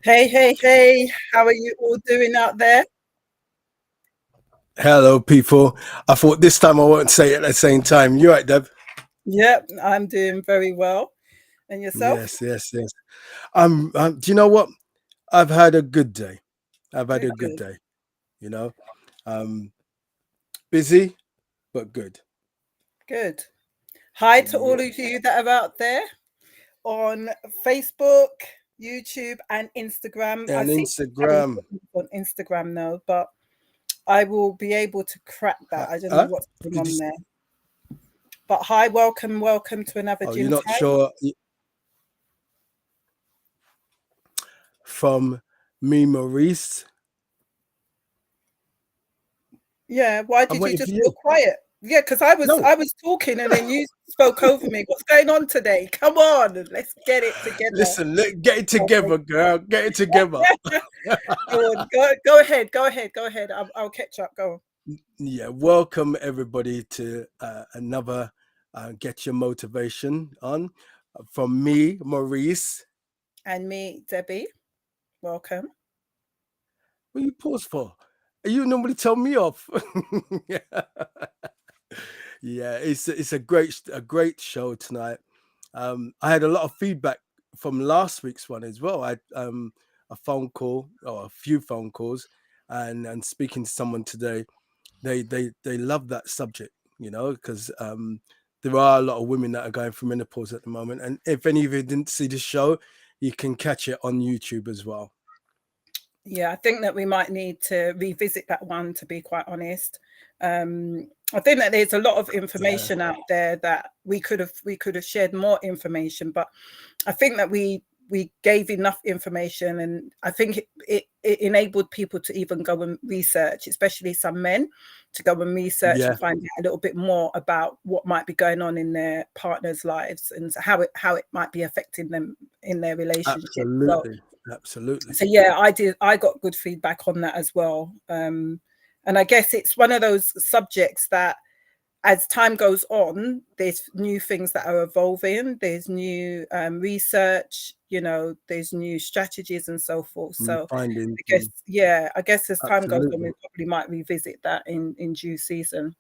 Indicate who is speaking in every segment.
Speaker 1: Hey, hey, hey, how are you all doing out there?
Speaker 2: Hello, people. I thought this time I won't say it at the same time. You right, Deb?
Speaker 1: Yep, I'm doing very well. And yourself?
Speaker 2: Yes, yes, yes. Do you know what? I've had a good day. I've had
Speaker 1: Good,
Speaker 2: a good
Speaker 1: good,
Speaker 2: day. You know, um, busy but good.
Speaker 1: good. Hi to all
Speaker 2: Yeah,
Speaker 1: of you that are out there on Facebook, YouTube, and Instagram. I
Speaker 2: and
Speaker 1: seem to be having
Speaker 2: Instagram.
Speaker 1: problems on Instagram now, but I will be able to crack that. I don't know
Speaker 2: Huh?
Speaker 1: what's going
Speaker 2: Did you?
Speaker 1: on there. But hi, welcome, welcome to another
Speaker 2: Oh, you're
Speaker 1: gym
Speaker 2: not
Speaker 1: time.
Speaker 2: sure from me, Maurice?
Speaker 1: Yeah, why
Speaker 2: I'm
Speaker 1: did you
Speaker 2: waiting for
Speaker 1: just go
Speaker 2: you.
Speaker 1: quiet? Yeah, because I
Speaker 2: No,
Speaker 1: was talking and then you spoke over me. What's going on today? Come on, let's get it together.
Speaker 2: listen. Get it together, girl. Get it together.
Speaker 1: Go on, go ahead, go ahead, go ahead. I'll catch up. Go on.
Speaker 2: Yeah, welcome everybody to another Get Your Motivation on from me, Maurice.
Speaker 1: And me, Debbie. Welcome.
Speaker 2: What you pause for? You normally tell me off. Yeah, yeah. It's a great show tonight. I had a lot of feedback from last week's one as well. I had a phone call or a few phone calls, and speaking to someone today. They love that subject, because there are a lot of women that are going through menopause at the moment. And if any of you didn't see the show, you can catch it on YouTube as well.
Speaker 1: Yeah, I think that we might need to revisit that one, to be quite honest. I think that there's a lot of
Speaker 2: Yeah,
Speaker 1: information out there that we could have shared more information, but I think that we gave enough information, and I think it enabled people to even go and research, especially some men, to go and research
Speaker 2: yeah,
Speaker 1: and find out a little bit more about what might be going on in their partners' lives and how it might be affecting them in their relationship.
Speaker 2: absolutely, absolutely.
Speaker 1: So yeah, I got good feedback on that as well. And I guess it's one of those subjects that as time goes on, there's new things that are evolving, there's new research, there's new strategies and so forth.
Speaker 2: New
Speaker 1: So
Speaker 2: findings,
Speaker 1: I guess as time goes on, we
Speaker 2: absolutely.
Speaker 1: probably might revisit that in due season.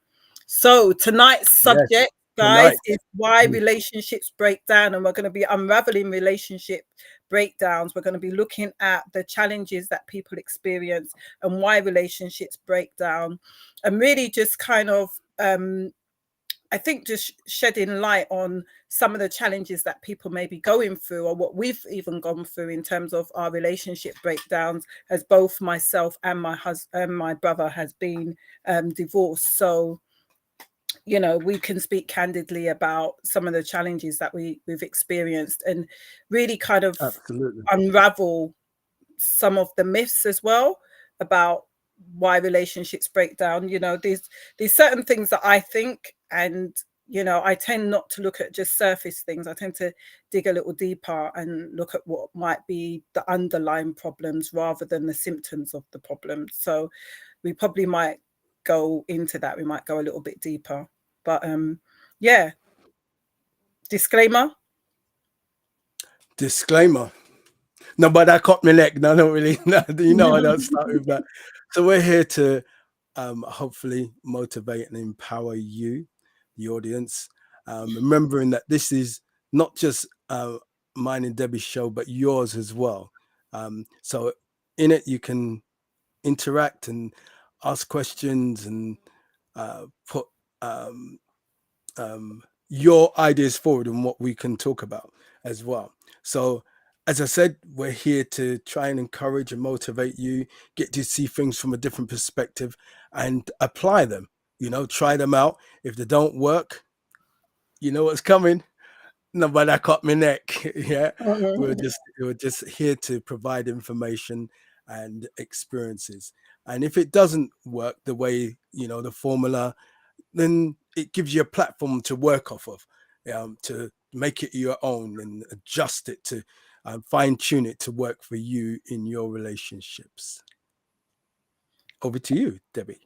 Speaker 1: So tonight's
Speaker 2: Yes,
Speaker 1: subject, guys,
Speaker 2: tonight.
Speaker 1: is why
Speaker 2: Mm,
Speaker 1: relationships break down, and we're going to be unraveling relationship breakdowns. We're going to be looking at the challenges that people experience and why relationships break down, and really just kind of I think just shedding light on some of the challenges that people may be going through, or what we've even gone through in terms of our relationship breakdowns, as both myself and my husband and my brother has been divorced. So we can speak candidly about some of the challenges that we've experienced, and really kind of
Speaker 2: absolutely.
Speaker 1: unravel some of the myths as well about why relationships break down. You know, there's certain things that I think, and you know, I tend not to look at just surface things. I tend to dig a little deeper and look at what might be the underlying problems rather than the symptoms of the problem. So we probably might go into that. We might go a little bit deeper. But yeah, disclaimer.
Speaker 2: Disclaimer. No, but I cut my neck. No, not really. No, you know, I don't start with that. So we're here to hopefully motivate and empower you, the audience, remembering that this is not just mine and Debbie's show, but yours as well. So in it, you can interact and ask questions and put um, your ideas forward and what we can talk about as well. So, as I said, we're here to try and encourage and motivate you, get to see things from a different perspective and apply them. You know, try them out. If they don't work, you know what's coming. No, but I cut my neck. Yeah, we're just here to provide information and experiences. And if it doesn't work the way the formula, then it gives you a platform to work off of, to make it your own and adjust it to fine tune it to work for you in your relationships. Over to you, Debbie.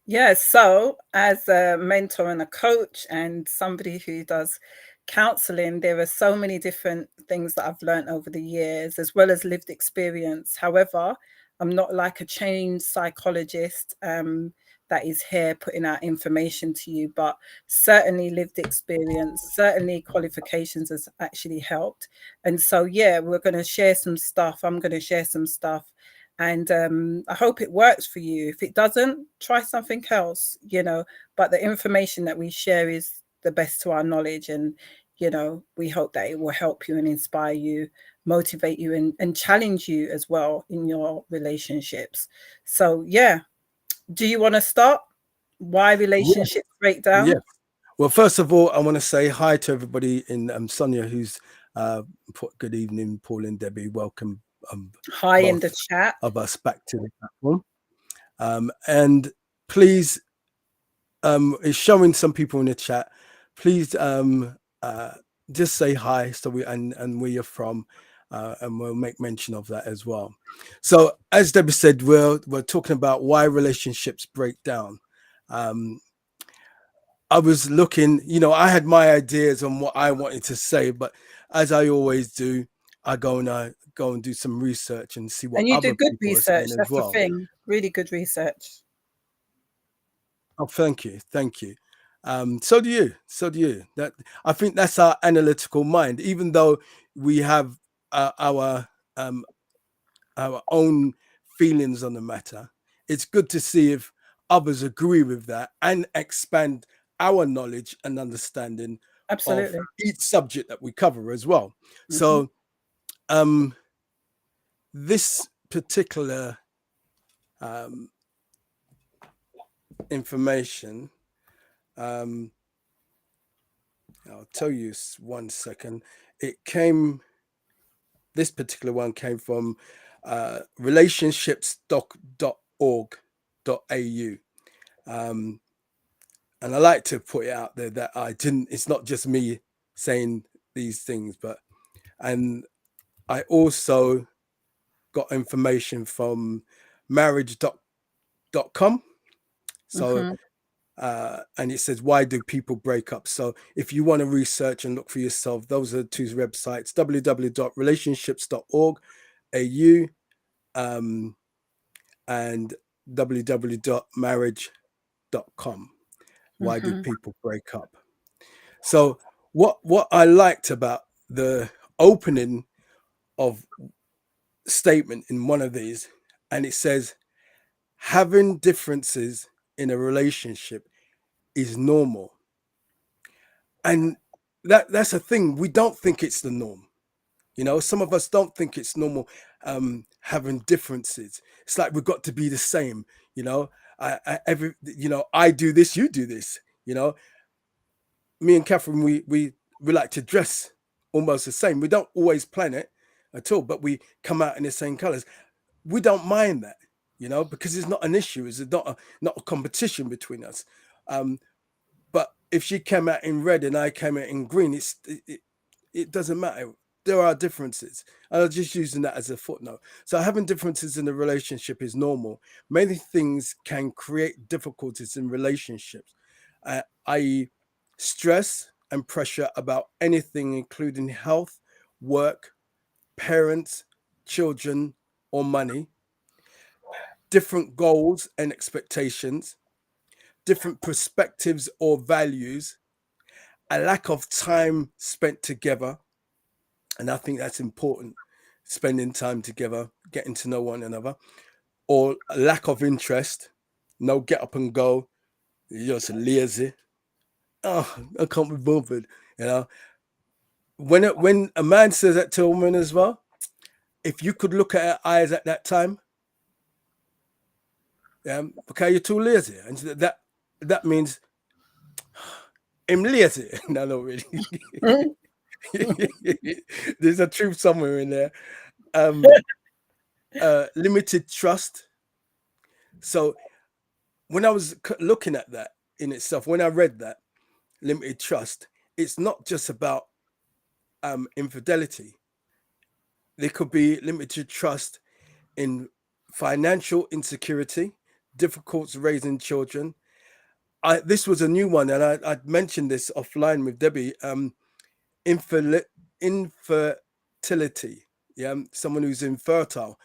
Speaker 1: Yeah, so as a mentor and a coach and somebody who does counseling, there are so many different things that I've learned over the years, as well as lived experience. However, I'm not like a trained psychologist that is here putting out information to you, but certainly lived experience, certainly qualifications has actually helped. And so, yeah, we're going to share some stuff. I'm going to share some stuff, and I hope it works for you. If it doesn't, try something else, you know. But the information that we share is the best to our knowledge, and you know, we hope that it will help you and inspire you, motivate you, and challenge you as well in your relationships. So yeah, do you want to start? Why
Speaker 2: Yeah,
Speaker 1: relationships break
Speaker 2: yeah.
Speaker 1: down?
Speaker 2: Well, first of all, I want to say hi to everybody in Sonia, who's put good evening, Paul and Debbie. Welcome,
Speaker 1: Hi in the
Speaker 2: both
Speaker 1: chat.
Speaker 2: of us back to the platform. And please, it's showing some people in the chat. Please uh, just say hi, so and where you're from, and we'll make mention of that as well. So, as Debbie said, we're talking about why relationships break down. Um, I was looking, I had my ideas on what I wanted to say, but as I always do, I go and do some research and see what
Speaker 1: And you do
Speaker 2: other
Speaker 1: good
Speaker 2: people are
Speaker 1: research.
Speaker 2: saying as
Speaker 1: That's the
Speaker 2: well.
Speaker 1: thing. Really good research.
Speaker 2: Oh, thank you. So do you. So do you. That I think that's our analytical mind. Even though we have um, our own feelings on the matter, it's good to see if others agree with that and expand our knowledge and understanding of
Speaker 1: Absolutely.
Speaker 2: each subject that we cover as well.
Speaker 1: Hmm.
Speaker 2: So this particular um, information. Um, I'll tell you 1 second. It came. This particular one came from relationships.org.au. Um, and I like to put it out there that I didn't. It's not just me saying these things, but and I also got information from marriage.com. So
Speaker 1: Hmm.
Speaker 2: and it says, why do people break up? So if you want to research and look for yourself, those are the two websites: www.relationships.org.au and www.marriage.com. Why do
Speaker 1: Hmm.
Speaker 2: people break up? So what I liked about the opening of statement in one of these, and it says, having differences in a relationship is normal. And that's a thing. We don't think it's the norm. Some of us don't think it's normal having differences. It's like we've got to be the same. I do this, you do this. Me and Catherine, we like to dress almost the same. We don't always plan it at all, but we come out in the same colors. We don't mind that. because it's not an issue. It's not a competition between us. But if she came out in red and I came out in green, it doesn't matter. There are differences. And I'm just using that as a footnote. So having differences in the relationship is normal. Many things can create difficulties in relationships, i.e., stress and pressure about anything, including health, work, parents, children, or money, different goals and expectations, different perspectives or values, a lack of time spent together. And I think that's important, spending time together, getting to know one another, or a lack of interest, no get up and go, you're just lazy. Oh, I can't be bothered. You know, when a man says that to a woman as well, if you could look at her eyes at that time, okay, you're too lazy, and that means I'm lazy. No, not really. There's a truth somewhere in there. Um, limited trust. So when I was looking at that in itself, when I read that limited trust, it's not just about infidelity. There could be limited trust in financial insecurity, difficulty raising children. This was a new one, and I'd mentioned this offline with Debbie. Infertility, yeah, someone who's infertile.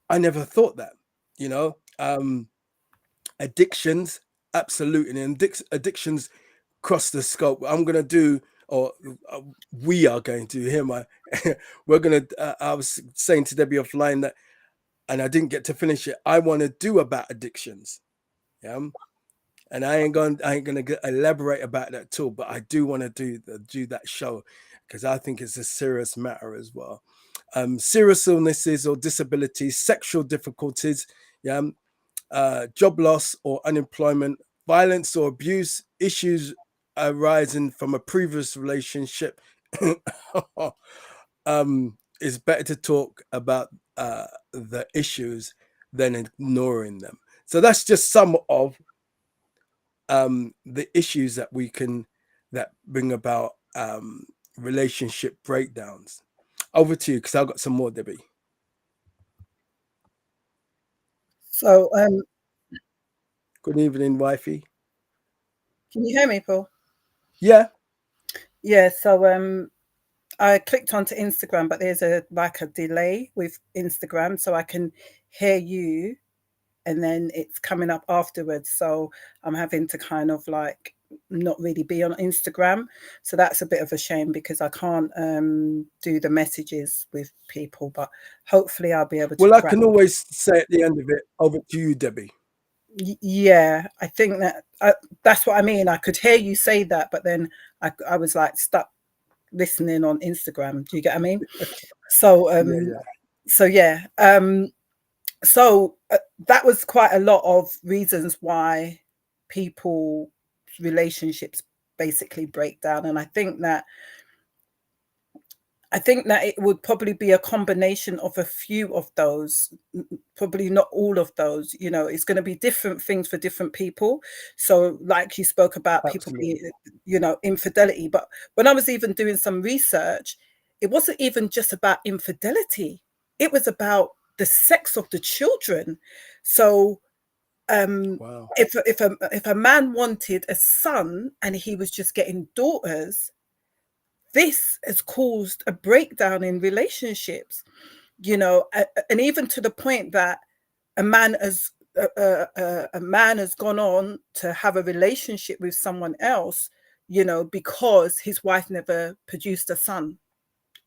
Speaker 2: I never thought that, you know. Addictions, absolutely, and addictions cross the scope. I'm gonna do, or we are going to. Hear my, we're gonna. I was saying to Debbie offline that, and I didn't get to finish it. I want to do about addictions, yeah, and I ain't gonna elaborate about that too. But I do want to do that show because I think it's a serious matter as well. Serious illnesses or disabilities, sexual difficulties, yeah, job loss or unemployment, violence or abuse, issues arising from a previous relationship. It's better to talk about the issues than ignoring them. So that's just some of the issues that bring about relationship breakdowns. Over to you, because I've got some more, Debbie.
Speaker 1: So,
Speaker 2: Good evening, wifey.
Speaker 1: can you hear me, Paul?
Speaker 2: Yeah.
Speaker 1: Yeah. So, I clicked onto Instagram, but there's a delay with Instagram, so I can hear you, and then it's coming up afterwards. So I'm having to kind of like not really be on Instagram. So that's a bit of a shame because I can't do the messages with people, but hopefully I'll be able to
Speaker 2: Well, I
Speaker 1: crack.
Speaker 2: can always say at the end of it, over to you, Debbie.
Speaker 1: Yeah, I think that's what I mean. I could hear you say that, but then I was like stuck listening on Instagram. Do you get what I mean? So
Speaker 2: Yeah, yeah.
Speaker 1: so yeah. So that was quite a lot of reasons why people relationships basically break down, and I think that it would probably be a combination of a few of those, probably not all of those. You know, it's going to be different things for different people. So, like you spoke about people being,
Speaker 2: Absolutely.
Speaker 1: infidelity. But when I was even doing some research, it wasn't even just about infidelity, it was about the sex of the children. So,
Speaker 2: Wow.
Speaker 1: if a man wanted a son and he was just getting daughters, this has caused a breakdown in relationships, and even to the point that a man has a man has gone on to have a relationship with someone else, because his wife never produced a son.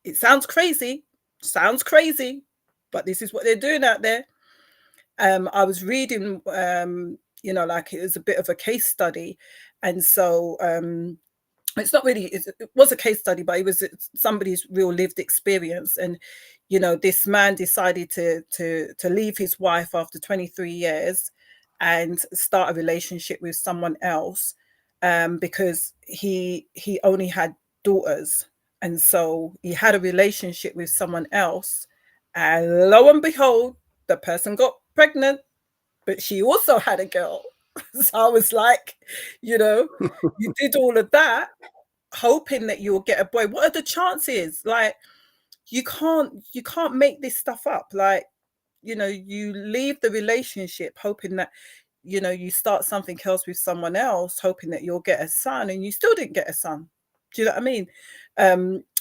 Speaker 1: It sounds crazy, but this is what they're doing out there. I was reading, like it was a bit of a case study, and so it's not really it was a case study, but it was somebody's real lived experience. And this man decided to leave his wife after 23 years and start a relationship with someone else, because he only had daughters. And so he had a relationship with someone else, and lo and behold, the person got pregnant, but she also had a girl. So I was like, you know, you did all of that hoping that you'll get a boy. What are the chances? Like, you can't make this stuff up. Like, you leave the relationship hoping that, you start something else with someone else, hoping that you'll get a son, and you still didn't get a son. Do you know what I mean?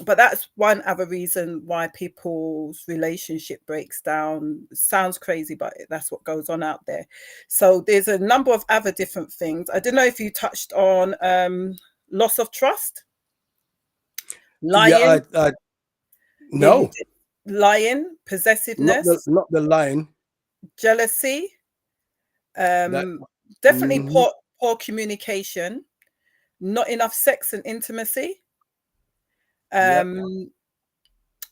Speaker 1: But that's one other reason why people's relationship breaks down. Sounds crazy, but that's what goes on out there. So there's a number of other different things. I don't know if you touched on loss of trust,
Speaker 2: Yeah,
Speaker 1: lying.
Speaker 2: I
Speaker 1: Yeah, you
Speaker 2: no,
Speaker 1: did. Lying, possessiveness,
Speaker 2: not the line
Speaker 1: jealousy,
Speaker 2: that.
Speaker 1: um, definitely
Speaker 2: Mhm.
Speaker 1: poor communication, not enough sex and intimacy,
Speaker 2: Yep.
Speaker 1: um,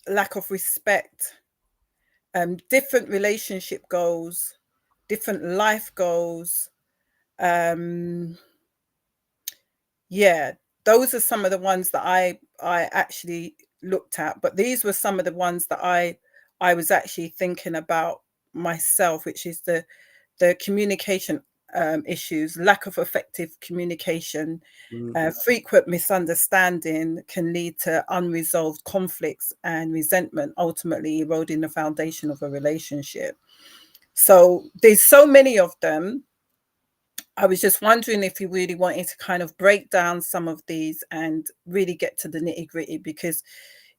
Speaker 1: lack of respect, different relationship goals, different life goals. Um, yeah, those are some of the ones that I actually looked at, but these were some of the ones that I was actually thinking about myself, which is the communication issues, lack of effective communication,
Speaker 2: Mm.
Speaker 1: frequent misunderstanding can lead to unresolved conflicts and resentment, ultimately eroding the foundation of a relationship. So there's so many of them. I was just wondering if you really wanted to kind of break down some of these and really get to the nitty gritty, because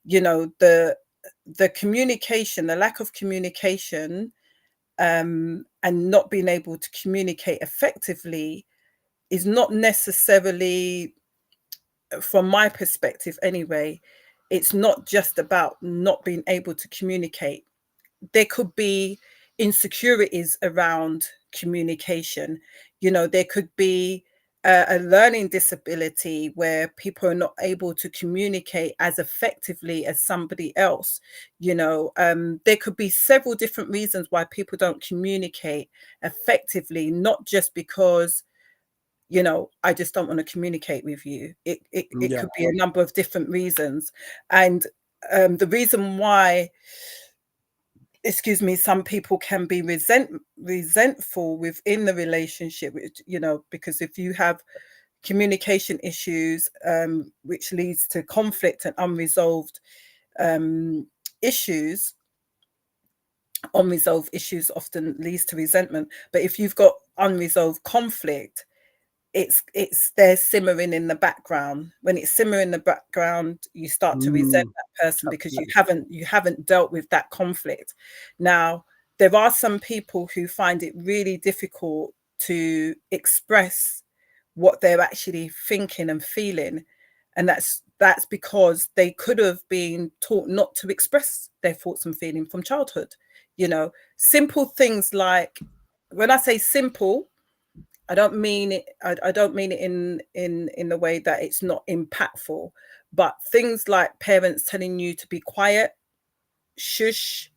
Speaker 1: the communication, the lack of communication, and not being able to communicate effectively is not necessarily, from my perspective anyway, it's not just about not being able to communicate. There could be insecurities around communication. There could be a learning disability where people are not able to communicate as effectively as somebody else. There could be several different reasons why people don't communicate effectively, not just because I just don't want to communicate with you. It
Speaker 2: Yeah.
Speaker 1: could be a number of different reasons. And the reason why, excuse me, some people can be resentful within the relationship, because if you have communication issues, which leads to conflict and um, issues, unresolved issues often leads to resentment. But if you've got unresolved conflict, it's there simmering in the background. When it's simmering in the background, you start to resent
Speaker 2: Mm.
Speaker 1: that person because you
Speaker 2: Absolutely.
Speaker 1: haven't dealt with that conflict. Now, there are some people who find it really difficult to express what they're actually thinking and feeling, and that's because they could have been taught not to express their thoughts and feelings from childhood. Simple things like, when I say simple, I don't mean it. I don't mean it in the way that it's not impactful, but things like parents telling you to be quiet, shush,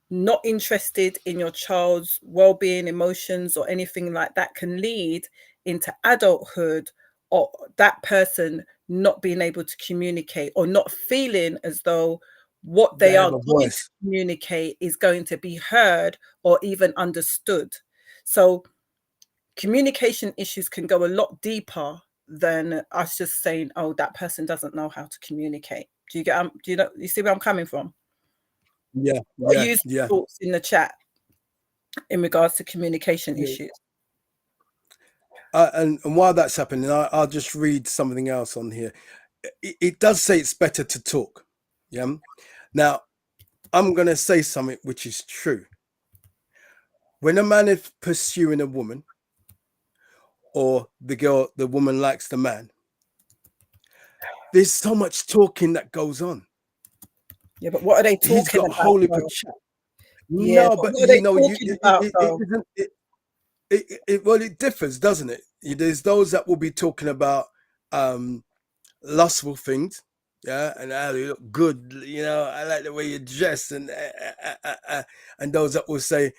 Speaker 1: not interested in your child's well-being, emotions, or anything like that can lead into adulthood, or that person not being able to communicate or not feeling as though what
Speaker 2: They
Speaker 1: they
Speaker 2: have
Speaker 1: are
Speaker 2: a
Speaker 1: going to
Speaker 2: voice.
Speaker 1: communicate is going to be heard or even understood. So communication issues can go a lot deeper than us just saying, "Oh, that person doesn't know how to communicate." Do you get? Do you know? You see where I'm coming from?
Speaker 2: Yeah.
Speaker 1: What are
Speaker 2: Yeah.
Speaker 1: your
Speaker 2: Yeah.
Speaker 1: thoughts in the chat in regards to communication
Speaker 2: Yeah.
Speaker 1: issues?
Speaker 2: And while that's happening, I'll just read something else on here. It does say it's better to talk. Yeah. Now, I'm going to say something which is true. When a man is pursuing a woman, or the woman likes the man, there's so much talking that goes on.
Speaker 1: Yeah, but what are they
Speaker 2: He's
Speaker 1: talking
Speaker 2: got a
Speaker 1: about
Speaker 2: whole heap of
Speaker 1: though?
Speaker 2: chat.
Speaker 1: Yeah,
Speaker 2: No,
Speaker 1: but
Speaker 2: but
Speaker 1: what are they
Speaker 2: you
Speaker 1: talking about
Speaker 2: it
Speaker 1: though?
Speaker 2: isn't well, it differs, doesn't it? There's those that will be talking about um lustful things, yeah, and how you look good, I like the way you dress, and those that will say,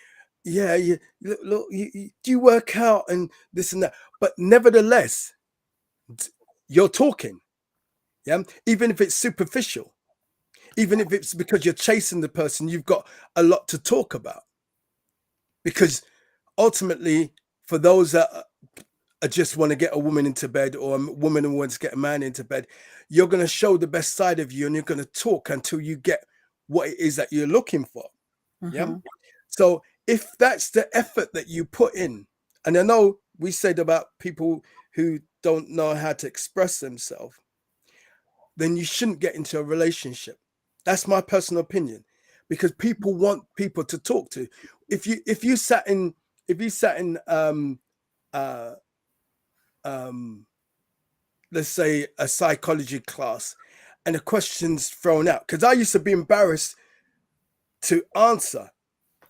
Speaker 2: yeah, you look, do you work out and this and that, but nevertheless, you're talking, yeah, even if it's superficial, even if it's because you're chasing the person, you've got a lot to talk about. because ultimately, for those that just want to get a woman into bed, or a woman who wants to get a man into bed, you're going to show the best side of you, and you're going to talk until you get what it is that you're looking for. Yeah.
Speaker 1: Mm-hmm.
Speaker 2: So if that's the effort that you put in, and I know we said about people who don't know how to express themselves, then you shouldn't get into a relationship. That's my personal opinion, because people want people to talk to. If you sat in uh let's say a psychology class, and a question's thrown out, because I used to be embarrassed to answer.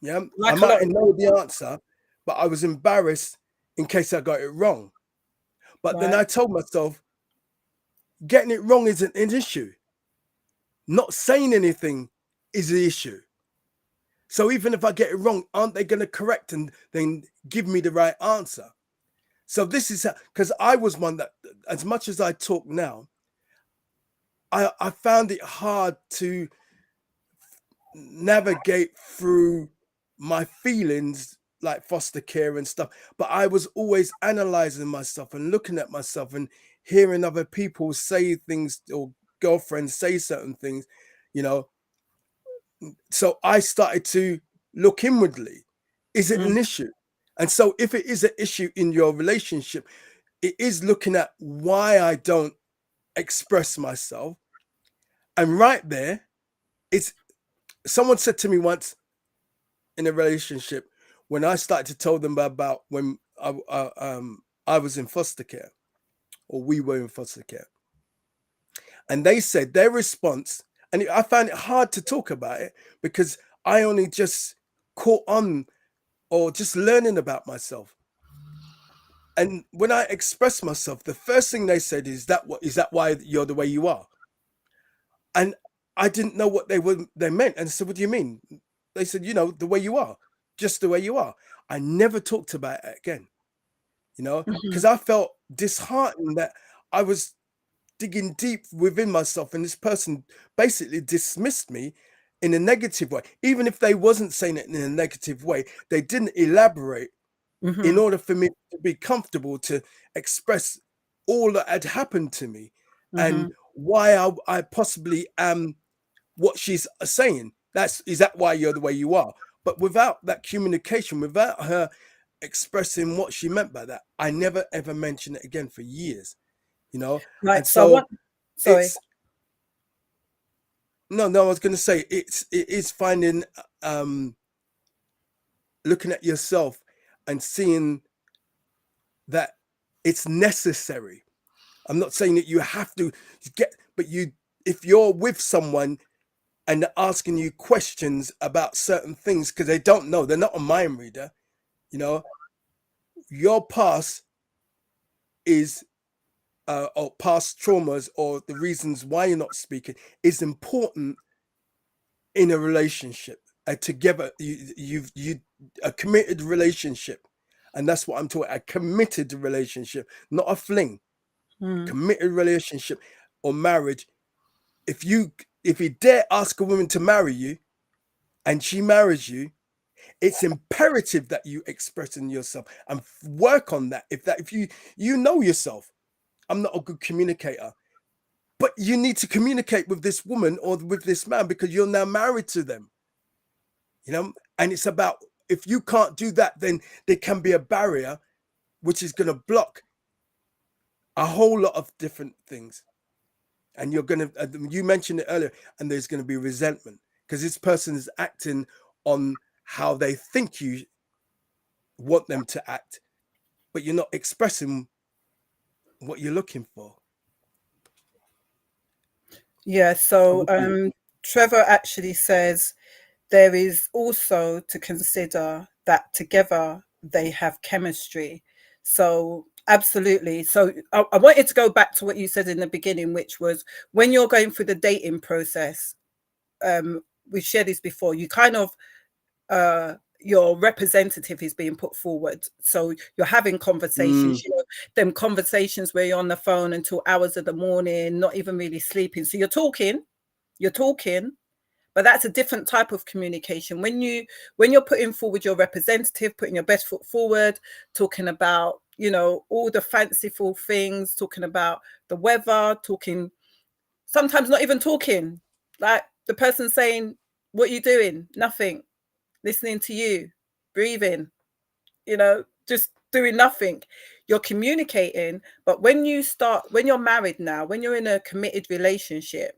Speaker 2: Yeah, I
Speaker 1: Like a lot
Speaker 2: might
Speaker 1: of
Speaker 2: know the
Speaker 1: people,
Speaker 2: answer, but I was embarrassed in case I got it wrong. But then
Speaker 1: right?
Speaker 2: I told myself, getting it wrong isn't an issue. Not saying anything is the issue. So even if I get it wrong, aren't they going to correct and then give me the right answer? So this is because I was one that, as much as I talk now, I found it hard to navigate through my feelings, like foster care and stuff. But I was always analyzing myself and looking at myself and hearing other people say things, or girlfriends say certain things, you know. So I started to look inwardly. Is it
Speaker 1: Mm,
Speaker 2: an issue? And so if it is an issue in your relationship, it is looking at why I don't express myself. And right there, it's someone said to me once in a relationship, when I started to tell them about when I was in foster care, or we were in foster care, and they said their response, and I found it hard to talk about it because I only just caught on, or just learning about myself. And when I expressed myself, the first thing they said is that, what is that, why you're the way you are? And I didn't know what they meant. And I said, what do you mean? They said, the way you are, just the way you are. I never talked about it again,
Speaker 1: mhm,
Speaker 2: because I felt disheartened that I was digging deep within myself, and this person basically dismissed me in a negative way. Even if they wasn't saying it in a negative way, they didn't elaborate in
Speaker 1: mhm,
Speaker 2: order for me to be comfortable to express all that had happened to me, and
Speaker 1: mhm.
Speaker 2: why I possibly am what she's saying. Is that why you're the way you are? But without that communication, without her expressing what she meant by that, I never ever mentioned it again for years, and
Speaker 1: Right. So I
Speaker 2: so
Speaker 1: want. Sorry.
Speaker 2: it's no, I was going to say, it is finding, um looking at yourself and seeing that it's necessary. I'm not saying that you have to get, but if you're with someone and they're asking you questions about certain things because they don't know, they're not a mind reader, you know, your past is, or past traumas, or the reasons why you're not speaking, is important in a relationship. Together, you a committed relationship, and that's what I'm talking. A committed relationship, not a fling.
Speaker 1: Mm,
Speaker 2: Committed relationship or marriage. If you dare ask a woman to marry you, and she marries you, it's imperative that you express in yourself and work on that. If you know yourself, I'm not a good communicator, but you need to communicate with this woman or with this man, because you're now married to them, and it's about, if you can't do that, then there can be a barrier which is going to block a whole lot of different things. And you mentioned it earlier, and there's going to be resentment because this person is acting on how they think you want them to act, but you're not expressing what you're looking for.
Speaker 1: yeah.
Speaker 2: So
Speaker 1: So
Speaker 2: what do you
Speaker 1: Trevor actually says there is also to consider that together they have chemistry. So absolutely. So I wanted to go back to what you said in the beginning, which was when you're going through the dating process. We've shared this before. You kind of your representative is being put forward. So you're having
Speaker 2: mm,
Speaker 1: conversations, them conversations where you're on the phone until hours of the morning, not even really sleeping. So you're talking, But that's a different type of communication. When you're putting forward your representative, putting your best foot forward, talking about, you know, all the fanciful things, talking about the weather, talking, sometimes not even talking, like the person saying, what are you doing? Nothing. Listening to you, breathing, you know, just doing nothing. You're communicating. But when you're married now, when you're in a committed relationship,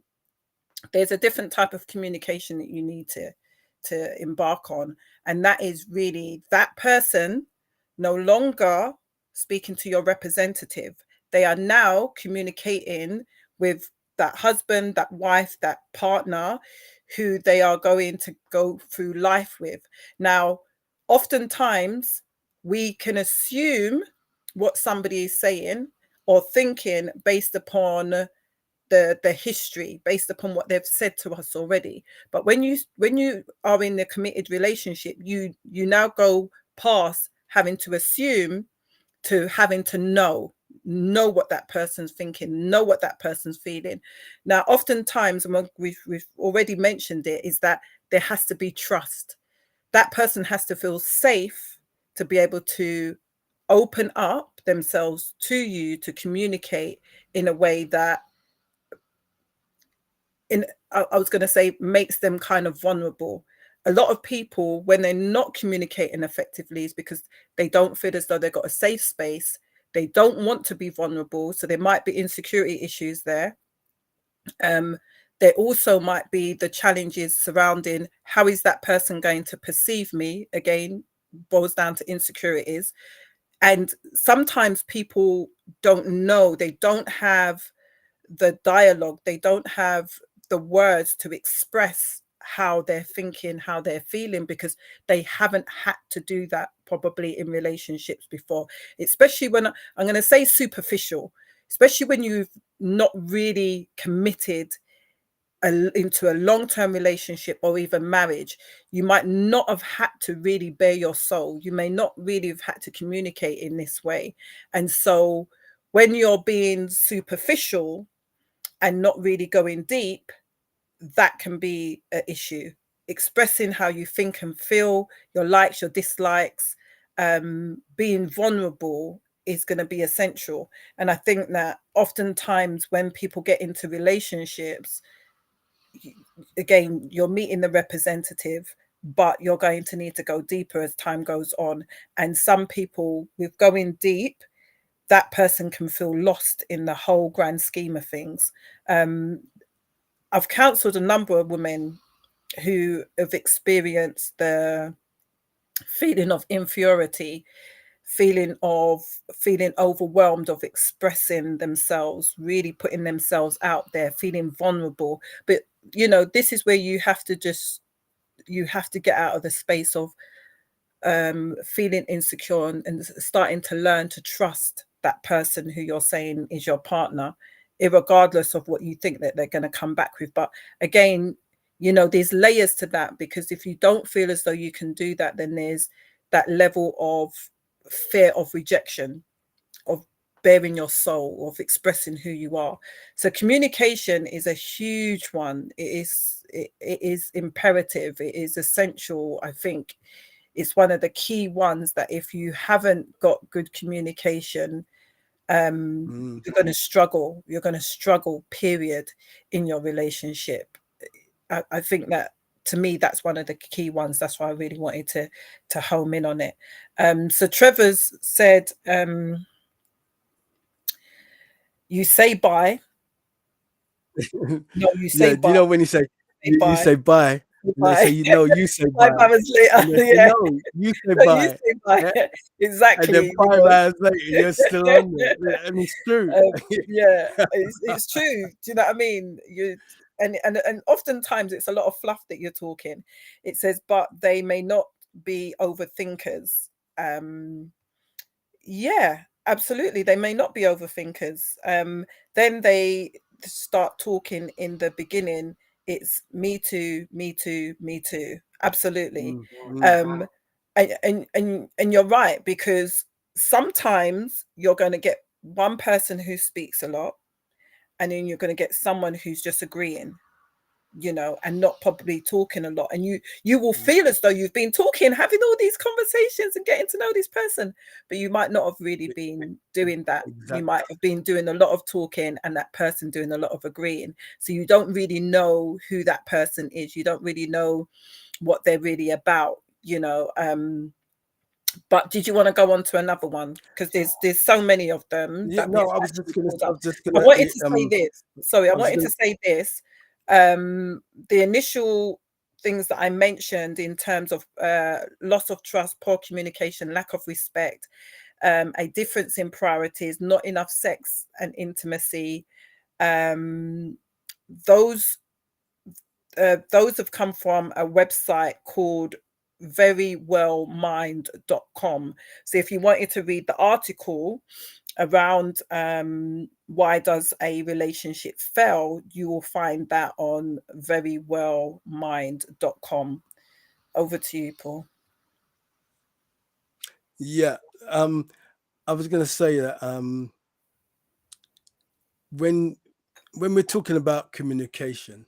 Speaker 1: there's a different type of communication that you need to embark on, and that is really that person no longer speaking to your representative. They are now communicating with that husband, that wife, that partner who they are going to go through life with. Now, oftentimes we can assume what somebody is saying or thinking based upon the history, based upon what they've said to us already. But when you are in a committed relationship, you now go past having to assume to having to know what that person's thinking, know what that person's feeling. Now, oftentimes, and we've already mentioned it, is that there has to be trust. That person has to feel safe to be able to open up themselves to you, to communicate in a way that, I was going to say, makes them kind of vulnerable. A lot of people, when they're not communicating effectively, is because they don't feel as though they've got a safe space. They don't want to be vulnerable, so there might be insecurity issues there. There also might be the challenges surrounding how is that person going to perceive me. Again, boils down to insecurities. And sometimes people don't know, they don't have the dialogue, they don't have the words to express how they're thinking, how they're feeling, because they haven't had to do that probably in relationships before. Especially when, I'm going to say superficial, especially when you've not really committed into a long-term relationship or even marriage. You might not have had to really bare your soul. You may not really have had to communicate in this way. And so when you're being superficial and not really going deep, that can be an issue. Expressing how you think and feel, your likes, your dislikes, being vulnerable is going to be essential. And I think that oftentimes when people get into relationships, again, you're meeting the representative, but you're going to need to go deeper as time goes on. And some people, with going deep, that person can feel lost in the whole grand scheme of things. I've counseled a number of women who have experienced the feeling of inferiority, feeling overwhelmed, of expressing themselves, really putting themselves out there, feeling vulnerable. But you know, this is where you have to get out of the space of feeling insecure, and starting to learn to trust that person who you're saying is your partner, regardless of what you think that they're going to come back with. But again, you know, there's layers to that, because if you don't feel as though you can do that, then there's that level of fear of rejection, of bearing your soul, of expressing who you are. So communication is a huge one. It is imperative. It is essential. I think it's one of the key ones that if you haven't got good communication, you're going to struggle. You're going to struggle, period, in your relationship. I think that, to me, that's one of the key ones. That's why I really wanted to home in on it. So Trevor's said, you say bye. No, you say
Speaker 2: Yeah, do you
Speaker 1: bye.
Speaker 2: know when you say you
Speaker 1: Bye.
Speaker 2: say bye, and they say
Speaker 1: Bye.
Speaker 2: no, you say
Speaker 1: 5 hours
Speaker 2: bye, and
Speaker 1: later,
Speaker 2: they say
Speaker 1: yeah.
Speaker 2: no, you say
Speaker 1: No, you
Speaker 2: bye,
Speaker 1: say bye.
Speaker 2: yeah? And then
Speaker 1: Exactly. You
Speaker 2: 5 hours later, you're still on there, and it's true.
Speaker 1: yeah, it's true. Do you know what I mean? And oftentimes it's a lot of fluff that you're talking. It says, but they may not be overthinkers. Yeah, absolutely. They may not be overthinkers. Then they start talking in the beginning. It's me too, me too, me too. Absolutely. Um, and you're right, because sometimes you're going to get one person who speaks a lot, and then you're going to get someone who's just agreeing. you know, and not probably talking a lot. And you will feel as though you've been talking, having all these conversations and getting to know this person, but you might not have really been doing that. You
Speaker 2: Exactly.
Speaker 1: might have been doing a lot of talking and that person doing a lot of agreeing. So you don't really know who that person is. You don't really know what they're really about, you know. But did you want to go on to another one? Because there's so many of them
Speaker 2: Yeah,
Speaker 1: that we've
Speaker 2: no,
Speaker 1: actually pulled
Speaker 2: I
Speaker 1: up.
Speaker 2: was just
Speaker 1: I
Speaker 2: gonna,
Speaker 1: wanted to say this. Sorry, I
Speaker 2: I was
Speaker 1: wanted
Speaker 2: gonna,
Speaker 1: to say this. The initial things that I mentioned in terms of loss of trust, poor communication, lack of respect, a difference in priorities, not enough sex and intimacy. Um, those those have come from a website called verywellmind.com. So if you wanted to read the article around why does a relationship fail, you will find that on verywellmind.com. Over to you, Paul.
Speaker 2: yeah. I was gonna say that when we're talking about communication,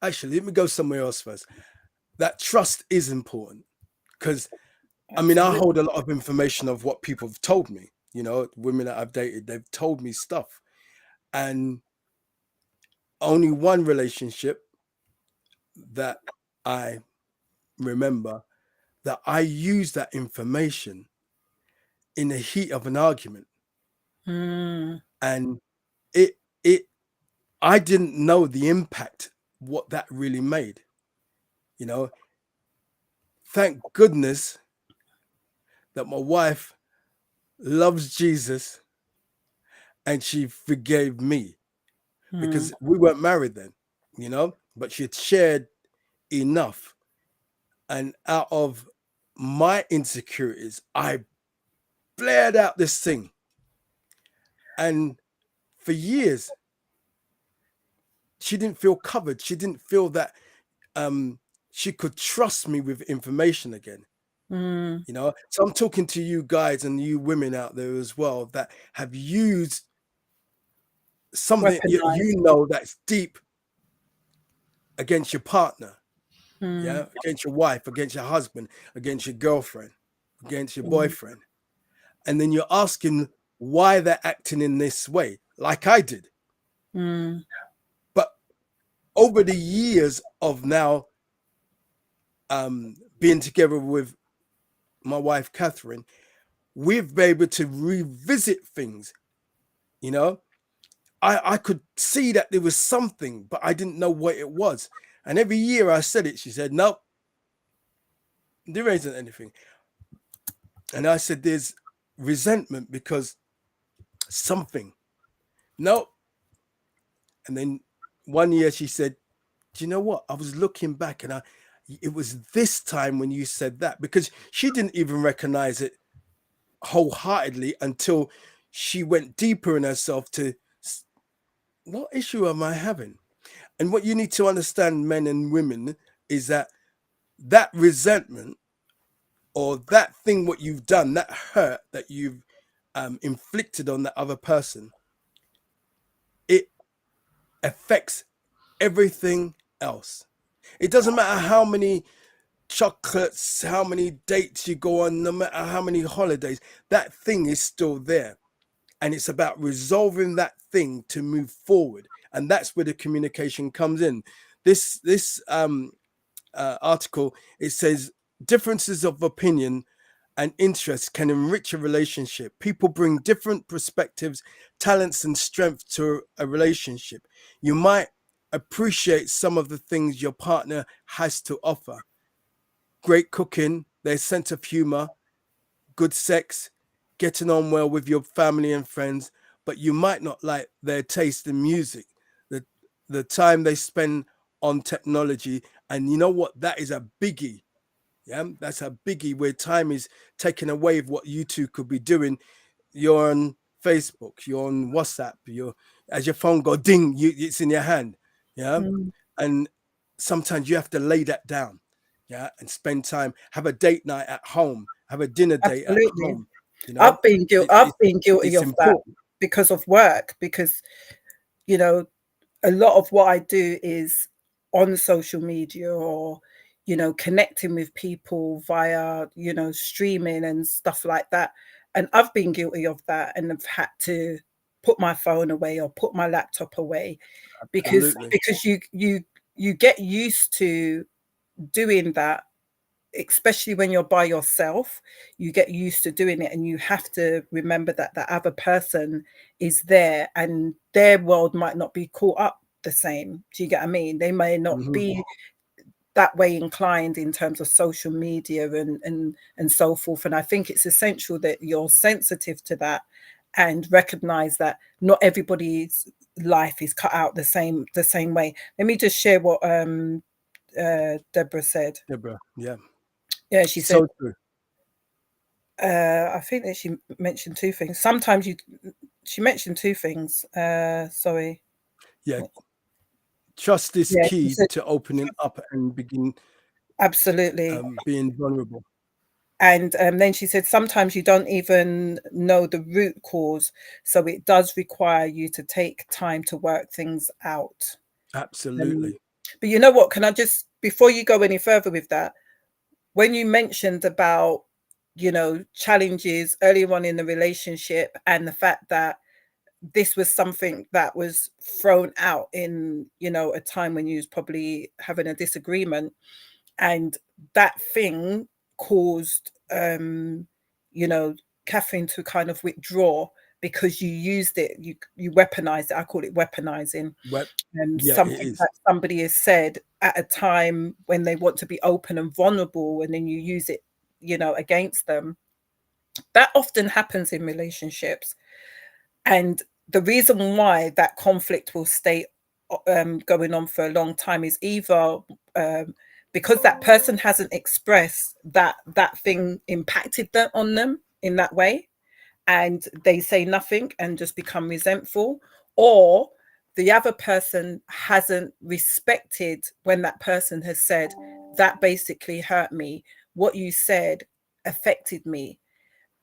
Speaker 2: actually, let me go somewhere else first. That trust is important because I mean, I
Speaker 1: Absolutely.
Speaker 2: hold a lot of information of what people have told me. You know, women that I've dated, they've told me stuff, and only one relationship that I remember that I used that information in the heat of an argument,
Speaker 1: Mm,
Speaker 2: and it I didn't know the impact what that really made. You know, thank goodness that my wife loves Jesus and she forgave me
Speaker 1: mm,
Speaker 2: because we weren't married then, you know, but she had shared enough. And out of my insecurities, I blared out this thing. And for years, she didn't feel covered. She didn't feel that she could trust me with information again.
Speaker 1: mm.
Speaker 2: You know, so I'm talking to you guys and you women out there as well that have used something
Speaker 1: Weaponized.
Speaker 2: you know that's deep against your partner,
Speaker 1: Mm,
Speaker 2: yeah, against your wife, against your husband, against your girlfriend, against your
Speaker 1: mm,
Speaker 2: boyfriend, and then you're asking why they're acting in this way, like I did.
Speaker 1: mm,
Speaker 2: But over the years of now being together with my wife Catherine, we've been able to revisit things. You know, I could see that there was something, but I didn't know what it was. And every year I said it, she said, "Nope, there isn't anything." And I said, "There's resentment because something." Nope. And then one year she said, "Do you know what? I was looking back and it was this time when you said that," because she didn't even recognize it wholeheartedly until she went deeper in herself to what issue am I having? And what you need to understand, men and women, is that that resentment or that thing what you've done, that hurt that you've inflicted on that other person, it affects everything else. It doesn't matter how many chocolates, how many dates you go on, no matter how many holidays, that thing is still there. And it's about resolving that thing to move forward. And that's where the communication comes in. This article, it says differences of opinion and interests can enrich a relationship. People bring different perspectives, talents, and strength to a relationship. You might appreciate some of the things your partner has to offer: great cooking, their sense of humor, good sex, getting on well with your family and friends, but you might not like their taste in music, the time they spend on technology. And you know what? That is a biggie. Yeah, that's a biggie where time is taken away of what you two could be doing. You're on Facebook, you're on WhatsApp, you're as your phone go ding, it's in your hand. Yeah.
Speaker 1: mm.
Speaker 2: And sometimes you have to lay that down, yeah, and spend time, have a date night at home, have a dinner date at
Speaker 1: Absolutely.
Speaker 2: home. You know,
Speaker 1: I've been guilty
Speaker 2: it's
Speaker 1: of that
Speaker 2: important.
Speaker 1: because of work, because you know a lot of what I do is on social media, or connecting with people via streaming and stuff like that. And I've been guilty of that, and have had to put my phone away or put my laptop away, because
Speaker 2: Absolutely.
Speaker 1: you get used to doing that, especially when you're by yourself. You get used to doing it, and you have to remember that that other person is there, and their world might not be caught up the same. Do you get what I mean? They may not
Speaker 2: Hmm.
Speaker 1: be that way inclined in terms of social media and so forth. And I think it's essential that you're sensitive to that and recognize that not everybody's life is cut out the same way. Let me just share what Deborah said.
Speaker 2: Deborah, yeah,
Speaker 1: Yeah, she said,
Speaker 2: so true.
Speaker 1: I think that she mentioned two things. She mentioned two things. Sorry.
Speaker 2: Yeah, trust is
Speaker 1: Yeah, she
Speaker 2: key
Speaker 1: said,
Speaker 2: to opening up and begin
Speaker 1: absolutely.
Speaker 2: being vulnerable.
Speaker 1: And then she said, sometimes you don't even know the root cause. So it does require you to take time to work things out. Um,
Speaker 2: Absolutely.
Speaker 1: but you know what? Can I just, before you go any further with that, when you mentioned about, challenges earlier on in the relationship, and the fact that this was something that was thrown out in, a time when you was probably having a disagreement, and that thing caused you know Catherine to kind of withdraw because you used it, you weaponized it. I call it weaponizing.
Speaker 2: Yeah, it
Speaker 1: Something
Speaker 2: is.
Speaker 1: that somebody has said at a time when they want to be open and vulnerable, and then you use it, against them. That often happens in relationships. And the reason why that conflict will stay going on for a long time is either um, because that person hasn't expressed that that thing impacted them on them in that way, and they say nothing and just become resentful, or the other person hasn't respected when that person has said, that basically hurt me, what you said affected me.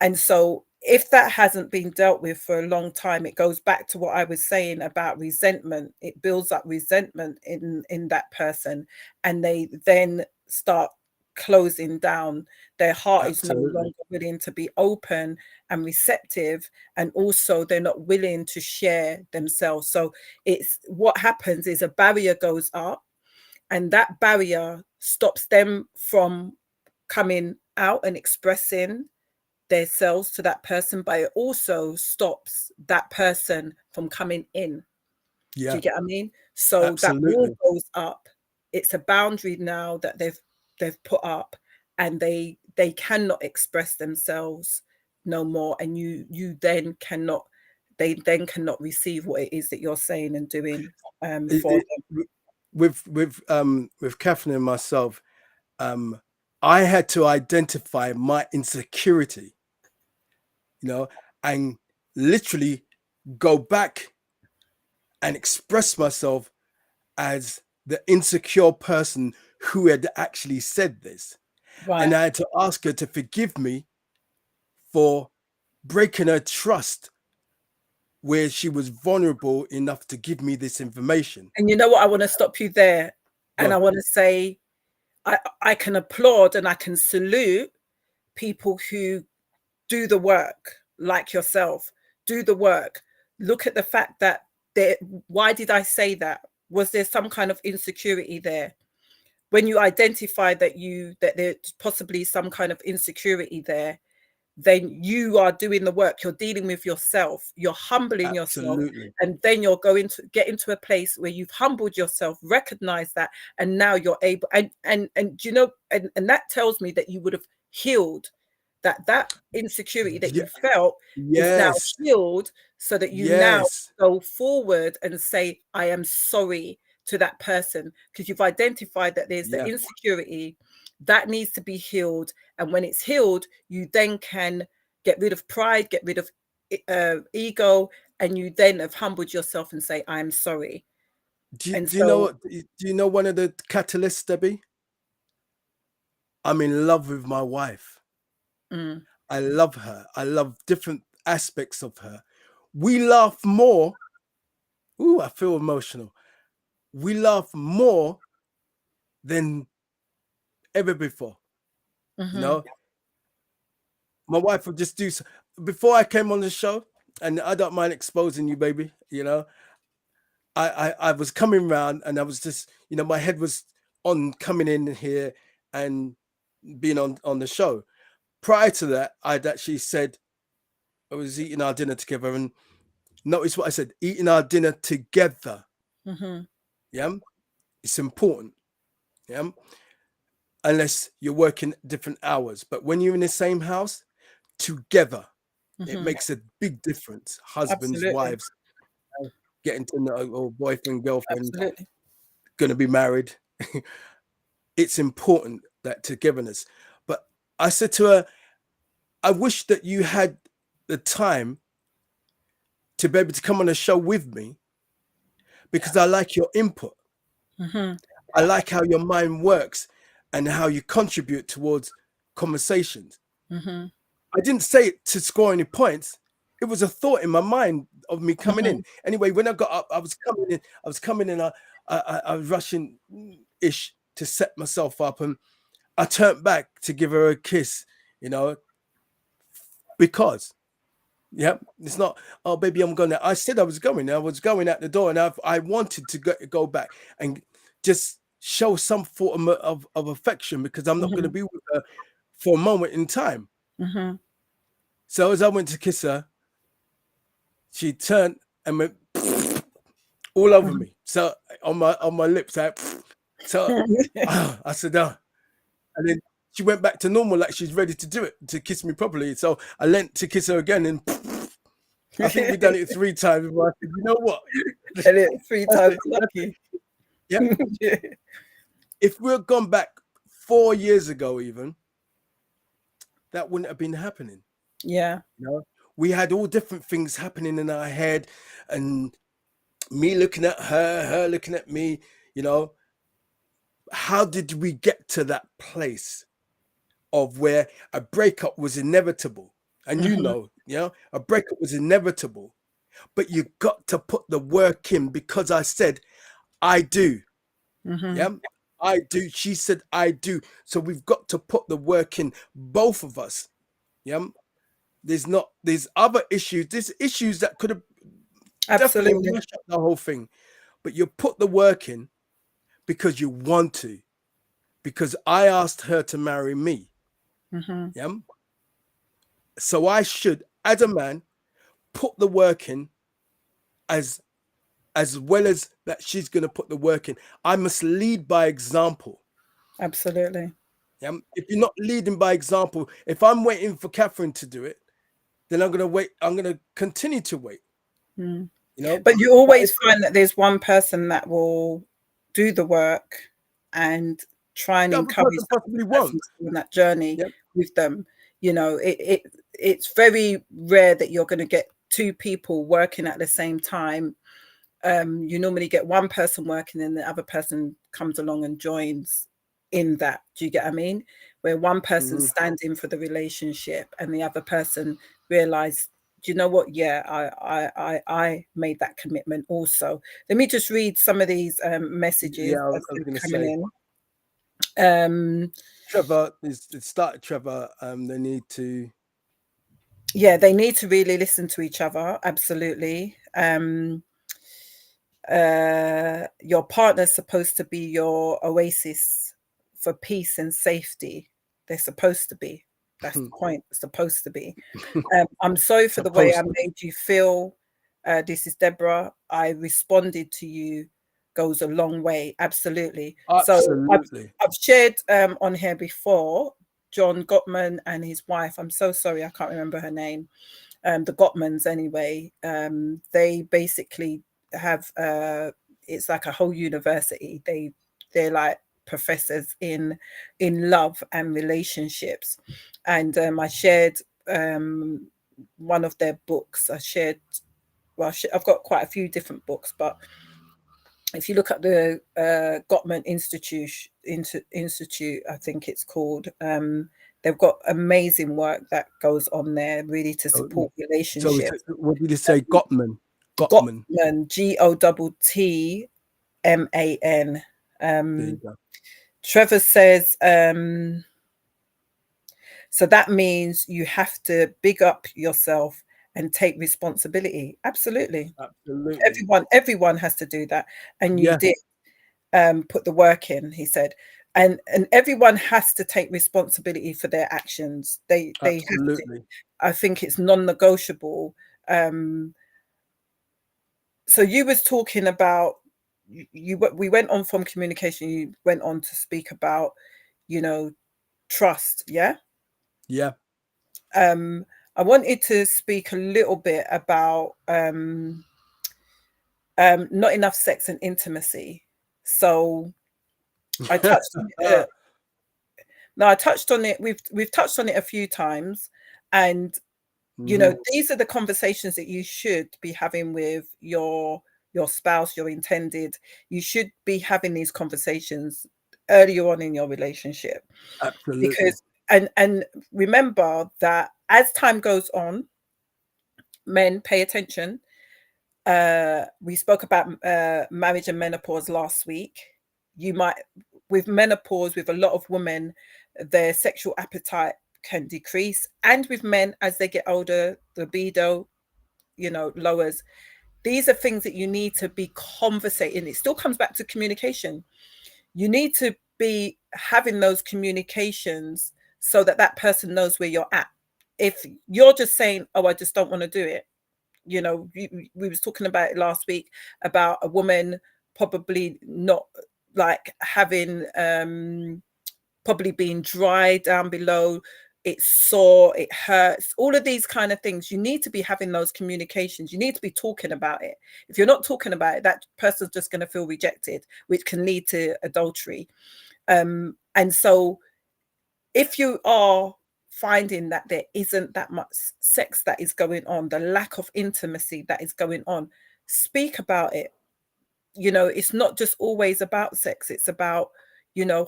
Speaker 1: And so, if that hasn't been dealt with for a long time, it goes back to what I was saying about resentment. It builds up resentment in that person, and they then start closing down. Their heart is no
Speaker 2: Absolutely.
Speaker 1: longer willing to be open and receptive, and also they're not willing to share themselves. So it's what happens is a barrier goes up, and that barrier stops them from coming out and expressing themselves to that person, but it also stops that person from coming in. Do
Speaker 2: Yeah,
Speaker 1: you get what I mean? So that wall
Speaker 2: absolutely.
Speaker 1: goes up. It's a boundary now that they've put up, and they cannot express themselves no more. And you then cannot, they then cannot receive what it is that you're saying and doing
Speaker 2: It,
Speaker 1: for
Speaker 2: it,
Speaker 1: them.
Speaker 2: with Catherine and myself, um, I had to identify my insecurity, you know, and literally go back and express myself as the insecure person who had actually said this. And
Speaker 1: Right.
Speaker 2: I had to ask her to forgive me for breaking her trust where she was vulnerable enough to give me this information.
Speaker 1: And you know what? I want to stop you there, and I
Speaker 2: Go.
Speaker 1: want to say I can applaud and I can salute people who do the work, like yourself. Do the work. Look at the fact that there, why did I say that? Was there some kind of insecurity there? When you identify that there's possibly some kind of insecurity there, then you are doing the work. You're dealing with yourself. You're humbling yourself,
Speaker 2: Absolutely.
Speaker 1: and then you're going to get into a place where you've humbled yourself, recognize that, and now you're able. And and that tells me that you would have healed that insecurity that you
Speaker 2: Yeah.
Speaker 1: felt is now
Speaker 2: Yes.
Speaker 1: healed, so that you now
Speaker 2: Yes.
Speaker 1: go forward and say, I am sorry to that person, because you've identified that there's the
Speaker 2: Yeah.
Speaker 1: insecurity that needs to be healed. And when it's healed, you then can get rid of pride, get rid of ego, and you then have humbled yourself and say, I'm sorry. And
Speaker 2: Do you know
Speaker 1: so,
Speaker 2: what? Do you know one of the catalysts, Debbie? I'm in love with my wife.
Speaker 1: mm,
Speaker 2: I love her. I love different aspects of her. We laugh more. Ooh, I feel emotional. We laugh more than ever before.
Speaker 1: Mm-hmm.
Speaker 2: You know, my wife would just do before I came on the show, and I don't mind exposing you, baby. You know, I was coming round and I was just, you know, my head was on coming in here and being on the show. Prior to that, I'd actually said I was eating our dinner together, and notice what I said: eating our dinner together.
Speaker 1: Mm-hmm.
Speaker 2: Yeah, it's important. Yeah, unless you're working different hours, but when you're in the same house together, it
Speaker 1: Mm-hmm.
Speaker 2: makes a big difference. Husbands,
Speaker 1: Absolutely.
Speaker 2: wives, getting to know, or boyfriend, girlfriend,
Speaker 1: Absolutely.
Speaker 2: going to be married. It's important, that togetherness. But I said to her, I wish that you had the time to be able to come on a show with me, because I like your input.
Speaker 1: Mm-hmm.
Speaker 2: I like how your mind works and how you contribute towards conversations.
Speaker 1: Mm-hmm.
Speaker 2: I didn't say it to score any points. It was a thought in my mind of me coming
Speaker 1: Mm-hmm.
Speaker 2: in. Anyway, when I got up, I was coming in. I was rushing ish to set myself up, and I turned back to give her a kiss. You know, because yeah, it's not. Oh, baby, I'm going. I said I was going. I was going out the door, and I wanted to go back and just show some form of affection, because I'm not going to
Speaker 1: Mm-hmm.
Speaker 2: be with her for a moment in time.
Speaker 1: Mm-hmm.
Speaker 2: So as I went to kiss her, she turned and went all over me. So on my lips, so I said, oh. And then she went back to normal, like she's ready to do it, to kiss me properly. So I leant to kiss her again, and I think we done it 3 times before I said, you know what?
Speaker 1: Get it 3
Speaker 2: That's
Speaker 1: times
Speaker 2: it.
Speaker 1: lucky.
Speaker 2: Yeah. If we'd gone back 4 years ago, even, that wouldn't have been happening.
Speaker 1: Yeah.
Speaker 2: You know, we had all different things happening in our head, and me looking at her, her looking at me. You know, how did we get to that place of where a breakup was inevitable? And you
Speaker 1: Mm-hmm.
Speaker 2: know, a breakup was inevitable, but you got to put the work in, because I said, I do.
Speaker 1: Mm-hmm.
Speaker 2: Yeah, I do. She said, I do. So we've got to put the work in, both of us. Yeah, there's other issues. There's issues that could have definitely
Speaker 1: Absolutely.
Speaker 2: mashed up the whole thing, but you put the work in because you want to, because I asked her to marry me.
Speaker 1: Mm-hmm.
Speaker 2: Yeah. So I should, as a man, put the work in, as well as that she's gonna put the work in. I must lead by example.
Speaker 1: Absolutely.
Speaker 2: Yeah. If you're not leading by example, if I'm waiting for Catherine to do it, then I'm gonna wait. I'm gonna continue to wait.
Speaker 1: Mm.
Speaker 2: You know.
Speaker 1: But you
Speaker 2: But if,
Speaker 1: always find that there's one person that will do the work and try and
Speaker 2: the other
Speaker 1: encourage
Speaker 2: person
Speaker 1: the
Speaker 2: possibly
Speaker 1: other person
Speaker 2: won't.
Speaker 1: to go on that journey
Speaker 2: Yeah.
Speaker 1: with them. You know, it's very rare that you're going to get 2 people working at the same time. You normally get one person working and the other person comes along and joins in that. Do you get what I mean? Where one person
Speaker 2: Mm-hmm.
Speaker 1: stands in for the relationship and the other person realize, do you know what? Yeah, I made that commitment also. Let me just read some of these messages
Speaker 2: Yeah, I
Speaker 1: as
Speaker 2: was
Speaker 1: they're
Speaker 2: gonna
Speaker 1: coming
Speaker 2: say.
Speaker 1: in.
Speaker 2: Trevor, it started Trevor. They need to.
Speaker 1: Yeah, they need to really listen to each other. Absolutely. Your partner's supposed to be your oasis for peace and safety. They're supposed to be. That's the point. It's supposed to be. I'm sorry for the way I
Speaker 2: Supposed to.
Speaker 1: made you feel. This is Deborah. I responded to you. Goes a long way. Absolutely. So
Speaker 2: Absolutely.
Speaker 1: I've shared on here before John Gottman and his wife. I'm so sorry. I can't remember her name. The Gottmans anyway. They basically have it's like a whole university. They're like professors in love and relationships, and I shared one of their books. I shared, well, I've got quite a few different books, but if you look at the Gottman Institute, I think it's called. They've got amazing work that goes on there, really to
Speaker 2: So,
Speaker 1: support
Speaker 2: so
Speaker 1: relationships.
Speaker 2: what did you say? Gottman. Gottman.
Speaker 1: Gottman, Gottman.
Speaker 2: There you go.
Speaker 1: Trevor says, so that means you have to big up yourself and take responsibility. Absolutely.
Speaker 2: Absolutely.
Speaker 1: Everyone has to do that. And you
Speaker 2: Yeah,
Speaker 1: did put the work in, he said. And everyone has to take responsibility for their actions. They have to.
Speaker 2: absolutely.
Speaker 1: I think it's non-negotiable. So you was talking about we went on from communication, you went on to speak about, trust, yeah.
Speaker 2: Yeah.
Speaker 1: I wanted to speak a little bit about not enough sex and intimacy. So I touched on it, no, I touched on it. We've touched on it a few times, and
Speaker 2: Mhm.
Speaker 1: these are the conversations that you should be having with your spouse, your intended. You should be having these conversations earlier on in your relationship,
Speaker 2: Absolutely.
Speaker 1: because and remember that as time goes on, men pay attention. We spoke about marriage and menopause last week. You might, with menopause, with a lot of women, their sexual appetite can decrease, and with men as they get older, the libido, lowers. These are things that you need to be conversating. It still comes back to communication. You need to be having those communications so that that person knows where you're at. If you're just saying, "Oh, I just don't want to do it," we was talking about it last week about a woman probably not like having probably being dry down below, it's sore, it hurts, all of these kind of things. You need to be having those communications. You need to be talking about it. If you're not talking about it, that person's just going to feel rejected, which can lead to adultery. And so if you are finding that there isn't that much sex that is going on, the lack of intimacy that is going on, speak about it. It's not just always about sex. It's about,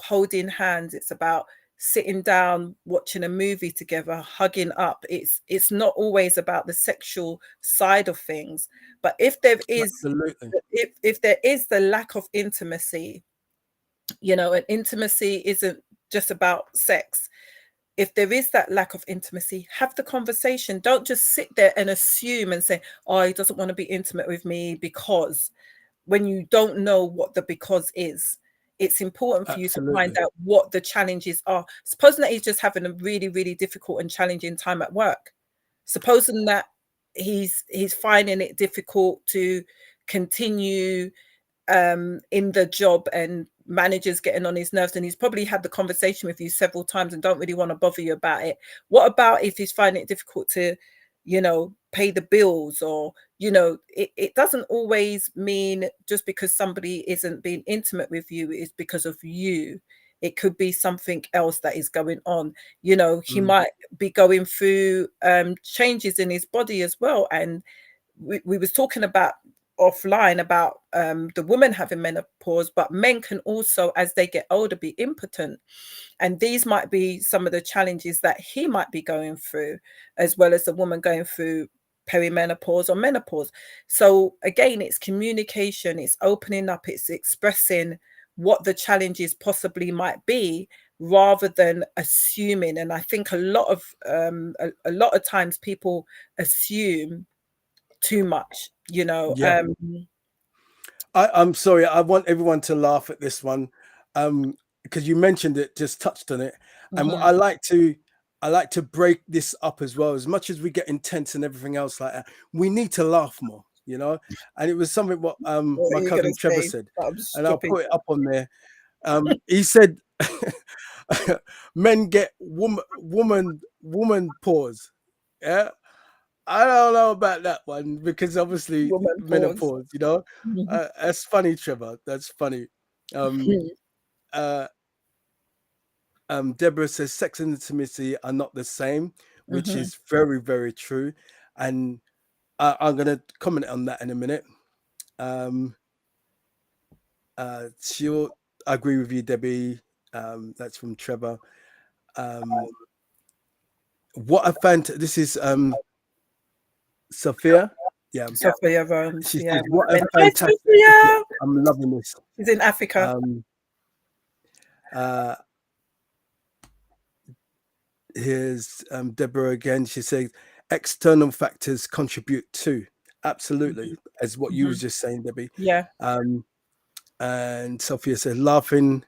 Speaker 1: holding hands. It's about sitting down, watching a movie together, hugging up. It's not always about the sexual side of things. But if there is,
Speaker 2: Absolutely.
Speaker 1: if there is the lack of intimacy, and intimacy isn't just about sex. If there is that lack of intimacy, have the conversation. Don't just sit there and assume and say, "Oh, he doesn't want to be intimate with me because," when you don't know what the because is. It's important for you to find
Speaker 2: Absolutely.
Speaker 1: out what the challenges are. Supposing that he's just having a really, really difficult and challenging time at work. Supposing that he's finding it difficult to continue in the job, and managers getting on his nerves, and he's probably had the conversation with you several times and don't really want to bother you about it. What about if he's finding it difficult to pay the bills? Or it doesn't always mean just because somebody isn't being intimate with you is because of you. It could be something else that is going on. He
Speaker 2: Mm.
Speaker 1: might be going through changes in his body as well. And we was talking about offline about the woman having menopause, but men can also, as they get older, be impotent. And these might be some of the challenges that he might be going through, as well as the woman going through perimenopause or menopause. So again, it's communication, it's opening up, it's expressing what the challenges possibly might be, rather than assuming. And I think a lot of times people assume too much.
Speaker 2: Yeah. I'm sorry. I want everyone to laugh at this one, because you mentioned it, just touched on it, and
Speaker 1: Mhm.
Speaker 2: I like to break this up as well. As much as we get intense and everything else like that, we need to laugh more, And it was something what
Speaker 1: What
Speaker 2: my
Speaker 1: are you gonna
Speaker 2: cousin Trevor
Speaker 1: say?
Speaker 2: said,
Speaker 1: I'm
Speaker 2: and I'll
Speaker 1: stupid.
Speaker 2: put it up on there. He said, "Men get woman pause." Yeah, I don't know about that one because obviously
Speaker 1: Woman pause.
Speaker 2: menopause,
Speaker 1: Mhm.
Speaker 2: That's funny, Trevor. That's funny. Um, uh, Deborah says sex and intimacy are not the same, which
Speaker 1: Mhm.
Speaker 2: is very, very true. And I'm going to comment on that in a minute. She'll agree with you, Debbie. That's from Trevor. Um, what I found, this is Sophia. Yeah.
Speaker 1: Sophia Rose,
Speaker 2: She
Speaker 1: yeah.
Speaker 2: says, what a
Speaker 1: And hi,
Speaker 2: fantastic topic.
Speaker 1: Sophia.
Speaker 2: I'm loving this.
Speaker 1: She's in Africa.
Speaker 2: Um, Uh, here's Deborah again. She says external factors contribute too. Absolutely, as what you
Speaker 1: Mm-hmm.
Speaker 2: was just saying, Debbie.
Speaker 1: Yeah.
Speaker 2: Um, and Sophia says laughing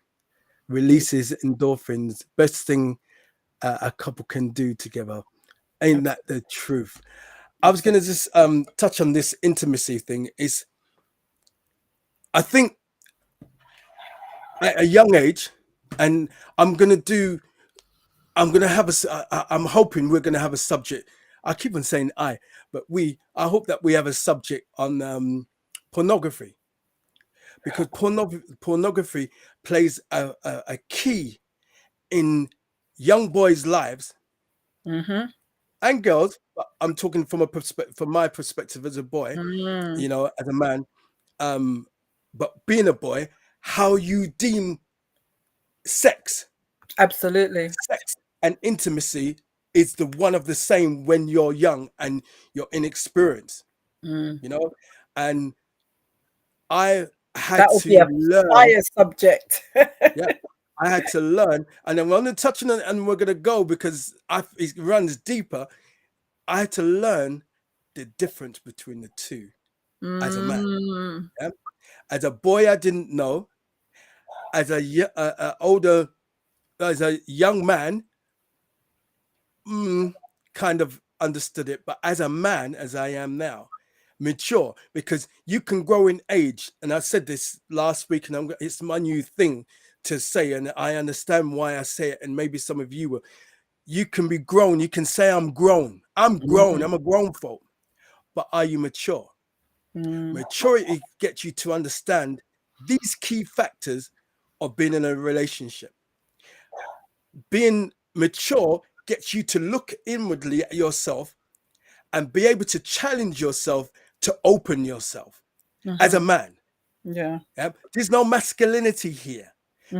Speaker 2: releases endorphins. Best thing a couple can do together. Ain't that the truth? I was going to just touch on this intimacy thing. Is I think at a young age, and I'm going to do. I'm going to have I'm hoping we're going to have a subject. I keep on saying but we. I hope that we have a subject on pornography, because pornography plays a key in young boys' lives
Speaker 1: Mm-hmm.
Speaker 2: and girls. But I'm talking from from my perspective as a boy,
Speaker 1: Mm.
Speaker 2: you know, as a man. But being a boy, how you deem sex,
Speaker 1: Absolutely.
Speaker 2: sex and intimacy is the one of the same when you're young and you're inexperienced,
Speaker 1: Mm.
Speaker 2: you know. And I had
Speaker 1: That would be
Speaker 2: to
Speaker 1: a
Speaker 2: learn.
Speaker 1: fire subject.
Speaker 2: Yeah, I had to learn, and I'm going to touch on it, and we're going to go because it runs deeper. I had to learn the difference between the two as a man.
Speaker 1: Mm.
Speaker 2: Yeah? As a boy, I didn't know. As older, as a young man, kind of understood it. But as a man, as I am now, mature, because you can grow in age. And I said this last week, and it's my new thing to say, and I understand why I say it. And maybe some of you will. You can be grown. You can say, I'm grown. I'm grown.
Speaker 1: Mhm.
Speaker 2: I'm a grown folk. But are you mature?
Speaker 1: Mm.
Speaker 2: Maturity gets you to understand these key factors of being in a relationship. Being mature gets you to look inwardly at yourself and be able to challenge yourself to open yourself as a
Speaker 1: Mhm.
Speaker 2: man.
Speaker 1: Yeah.
Speaker 2: Yeah? There's no masculinity here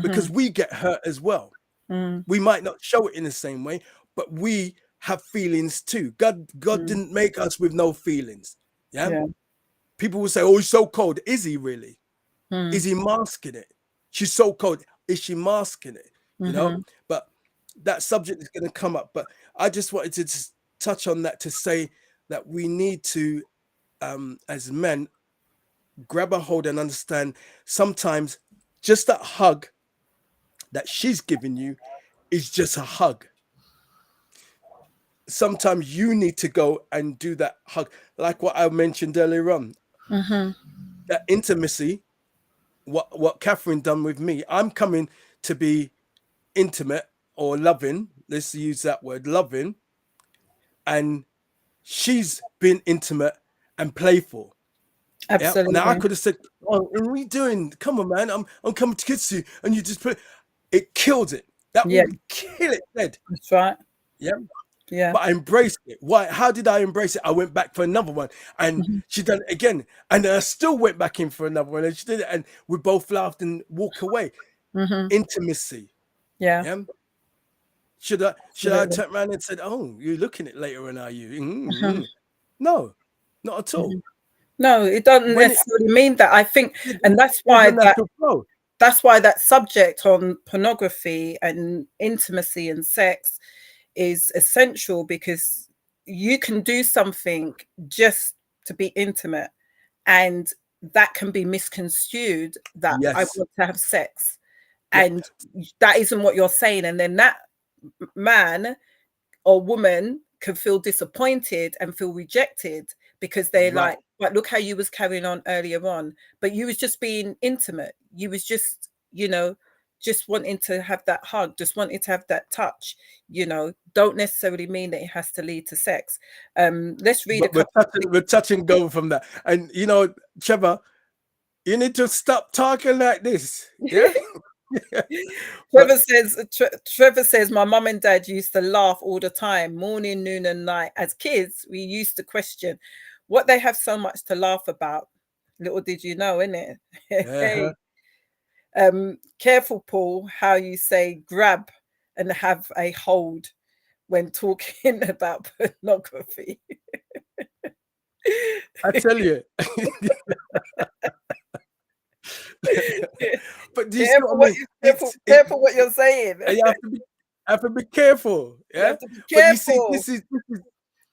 Speaker 2: because
Speaker 1: Mhm.
Speaker 2: we get hurt as well.
Speaker 1: Mm.
Speaker 2: We might not show it in the same way, but we have feelings too. God
Speaker 1: Mm.
Speaker 2: didn't make us with no feelings. Yeah.
Speaker 1: Yeah.
Speaker 2: People will say, oh, he's so cold. Is he really? Is
Speaker 1: Mm.
Speaker 2: he masking it? She's so cold. Is she masking it? You know,
Speaker 1: Mhm.
Speaker 2: but that subject is going to come up. But I just wanted to just touch on that to say that we need to, as men, grab a hold and understand sometimes just that hug that she's giving you is just a hug. Sometimes you need to go and do that hug, like what I mentioned earlier on.
Speaker 1: Mhm.
Speaker 2: That intimacy, what Catherine done with me. I'm coming to be intimate or loving. Let's use that word, loving, and she's been intimate and playful. Yeah. Now I
Speaker 1: Absolutely.
Speaker 2: could have said, "Oh, what are we doing? Come on, man! I'm coming to kiss you," and you just put it. Killed it. That
Speaker 1: Yeah.
Speaker 2: would kill it dead.
Speaker 1: That's right.
Speaker 2: Yeah.
Speaker 1: Yeah.
Speaker 2: But I embraced it. Why? How did I embrace it? I went back for another one, and
Speaker 1: Mhm.
Speaker 2: she done it again, and then I still went back in for another one, and she did it, and we both laughed and walk away.
Speaker 1: Mhm.
Speaker 2: Intimacy.
Speaker 1: Yeah.
Speaker 2: Yeah. Should I
Speaker 1: Absolutely.
Speaker 2: turn around and said, "Oh, you're looking at later on, are you?"
Speaker 1: Mhm.
Speaker 2: No, not at all.
Speaker 1: Mhm. No, it doesn't
Speaker 2: When it,
Speaker 1: necessarily mean that. I think, and
Speaker 2: there's a natural flow.
Speaker 1: that's why that subject on pornography and intimacy and sex is essential, because you can do something just to be intimate, and that can be misconstrued that I
Speaker 2: Yes.
Speaker 1: want to have sex,
Speaker 2: Yep.
Speaker 1: and that isn't what you're saying, and then that man or woman can feel disappointed and feel rejected because they're
Speaker 2: Right.
Speaker 1: like, but look how you was carrying on earlier on, but you was just being intimate, you was just, just wanting to have that hug, just wanting to have that touch, don't necessarily mean that it has to lead to sex. Let's read a
Speaker 2: But we're
Speaker 1: couple of
Speaker 2: touching, we're touching go from that. And Trevor, you need to stop talking like this. Yeah. But
Speaker 1: Trevor says, my mum and dad used to laugh all the time, morning, noon, and night. As kids, we used to question what they have so much to laugh about. Little did you know, innit?
Speaker 2: uh-huh.
Speaker 1: Hey, careful, Paul, how you say grab and have a hold when talking about pornography.
Speaker 2: I tell you, But do you see
Speaker 1: Careful
Speaker 2: what I
Speaker 1: what
Speaker 2: mean?
Speaker 1: you
Speaker 2: It's it.
Speaker 1: careful what you're saying.
Speaker 2: You have to be careful,
Speaker 1: You
Speaker 2: yeah.
Speaker 1: have to be
Speaker 2: But you see,
Speaker 1: careful.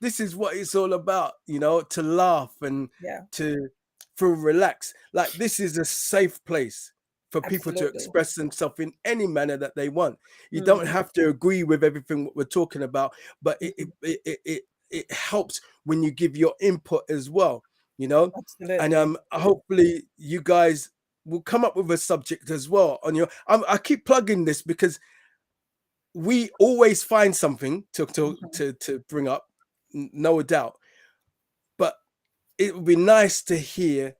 Speaker 2: this is what it's all about, you know, to laugh and
Speaker 1: Yeah,
Speaker 2: to feel relaxed. Like this is a safe place for people to
Speaker 1: absolutely.
Speaker 2: express themselves in any manner that they want. You don't
Speaker 1: Mm,
Speaker 2: have to agree with everything what we're talking about, but
Speaker 1: mhm,
Speaker 2: it helps when you give your input as well, you know. And
Speaker 1: absolutely.
Speaker 2: hopefully you guys will come up with a subject as well on your. I keep plugging this because we always find something
Speaker 1: Mhm.
Speaker 2: to bring up, no doubt. But it would be nice to hear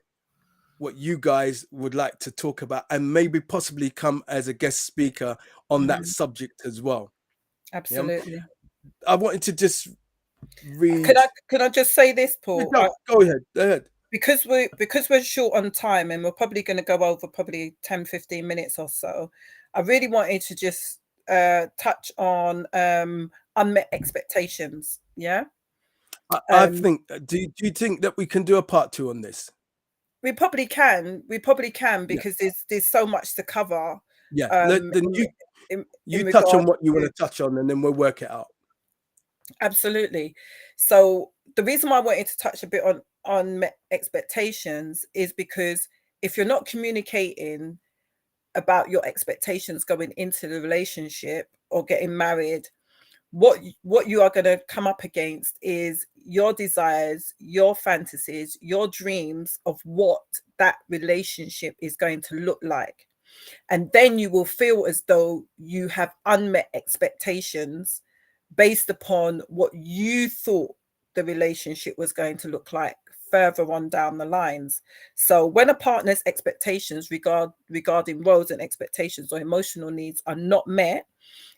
Speaker 2: what you guys would like to talk about and maybe possibly come as a guest speaker on that
Speaker 1: Mhm.
Speaker 2: subject as well. Yeah,
Speaker 1: Absolutely.
Speaker 2: I wanted to just
Speaker 1: Can
Speaker 2: read.
Speaker 1: I just say this,
Speaker 2: Yeah,
Speaker 1: Paul?
Speaker 2: go ahead, go ahead.
Speaker 1: Because we're short on time and we're probably going to go over probably 10-15 minutes or so. I really wanted to just touch on unmet expectations. Yeah.
Speaker 2: I
Speaker 1: Um,
Speaker 2: think. Do you think that we can do a part two on this?
Speaker 1: we probably can. We probably can
Speaker 2: Yeah,
Speaker 1: because there's so much to cover
Speaker 2: yeah.
Speaker 1: um,
Speaker 2: Then
Speaker 1: in, in
Speaker 2: you touch on
Speaker 1: regard
Speaker 2: what you want
Speaker 1: to.
Speaker 2: to touch on, and then we'll work it out.
Speaker 1: Absolutely. So the reason why I wanted to touch a bit on expectations is because if you're not communicating about your expectations going into the relationship or getting married, what you are going to come up against is your desires, your fantasies, your dreams of what that relationship is going to look like. And then you will feel as though you have unmet expectations based upon what you thought the relationship was going to look like further on down the lines. So when a partner's expectations regarding roles and expectations or emotional needs are not met,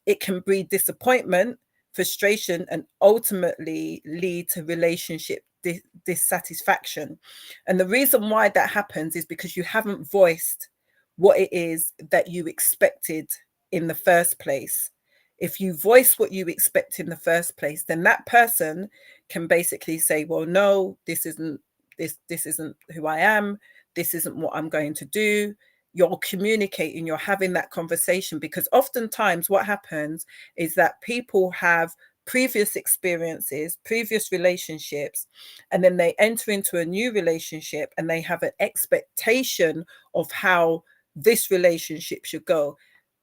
Speaker 1: it can breed disappointment, frustration, and ultimately lead to relationship dissatisfaction. And the reason why that happens is because you haven't voiced what it is that you expected in the first place. If you voice what you expect in the first place, then that person can basically say, well, no, this isn't who I am, this isn't what I'm going to do. You're communicating, you're having that conversation, because oftentimes what happens is that people have previous experiences, previous relationships, and then they enter into a new relationship and they have an expectation of how this relationship should go.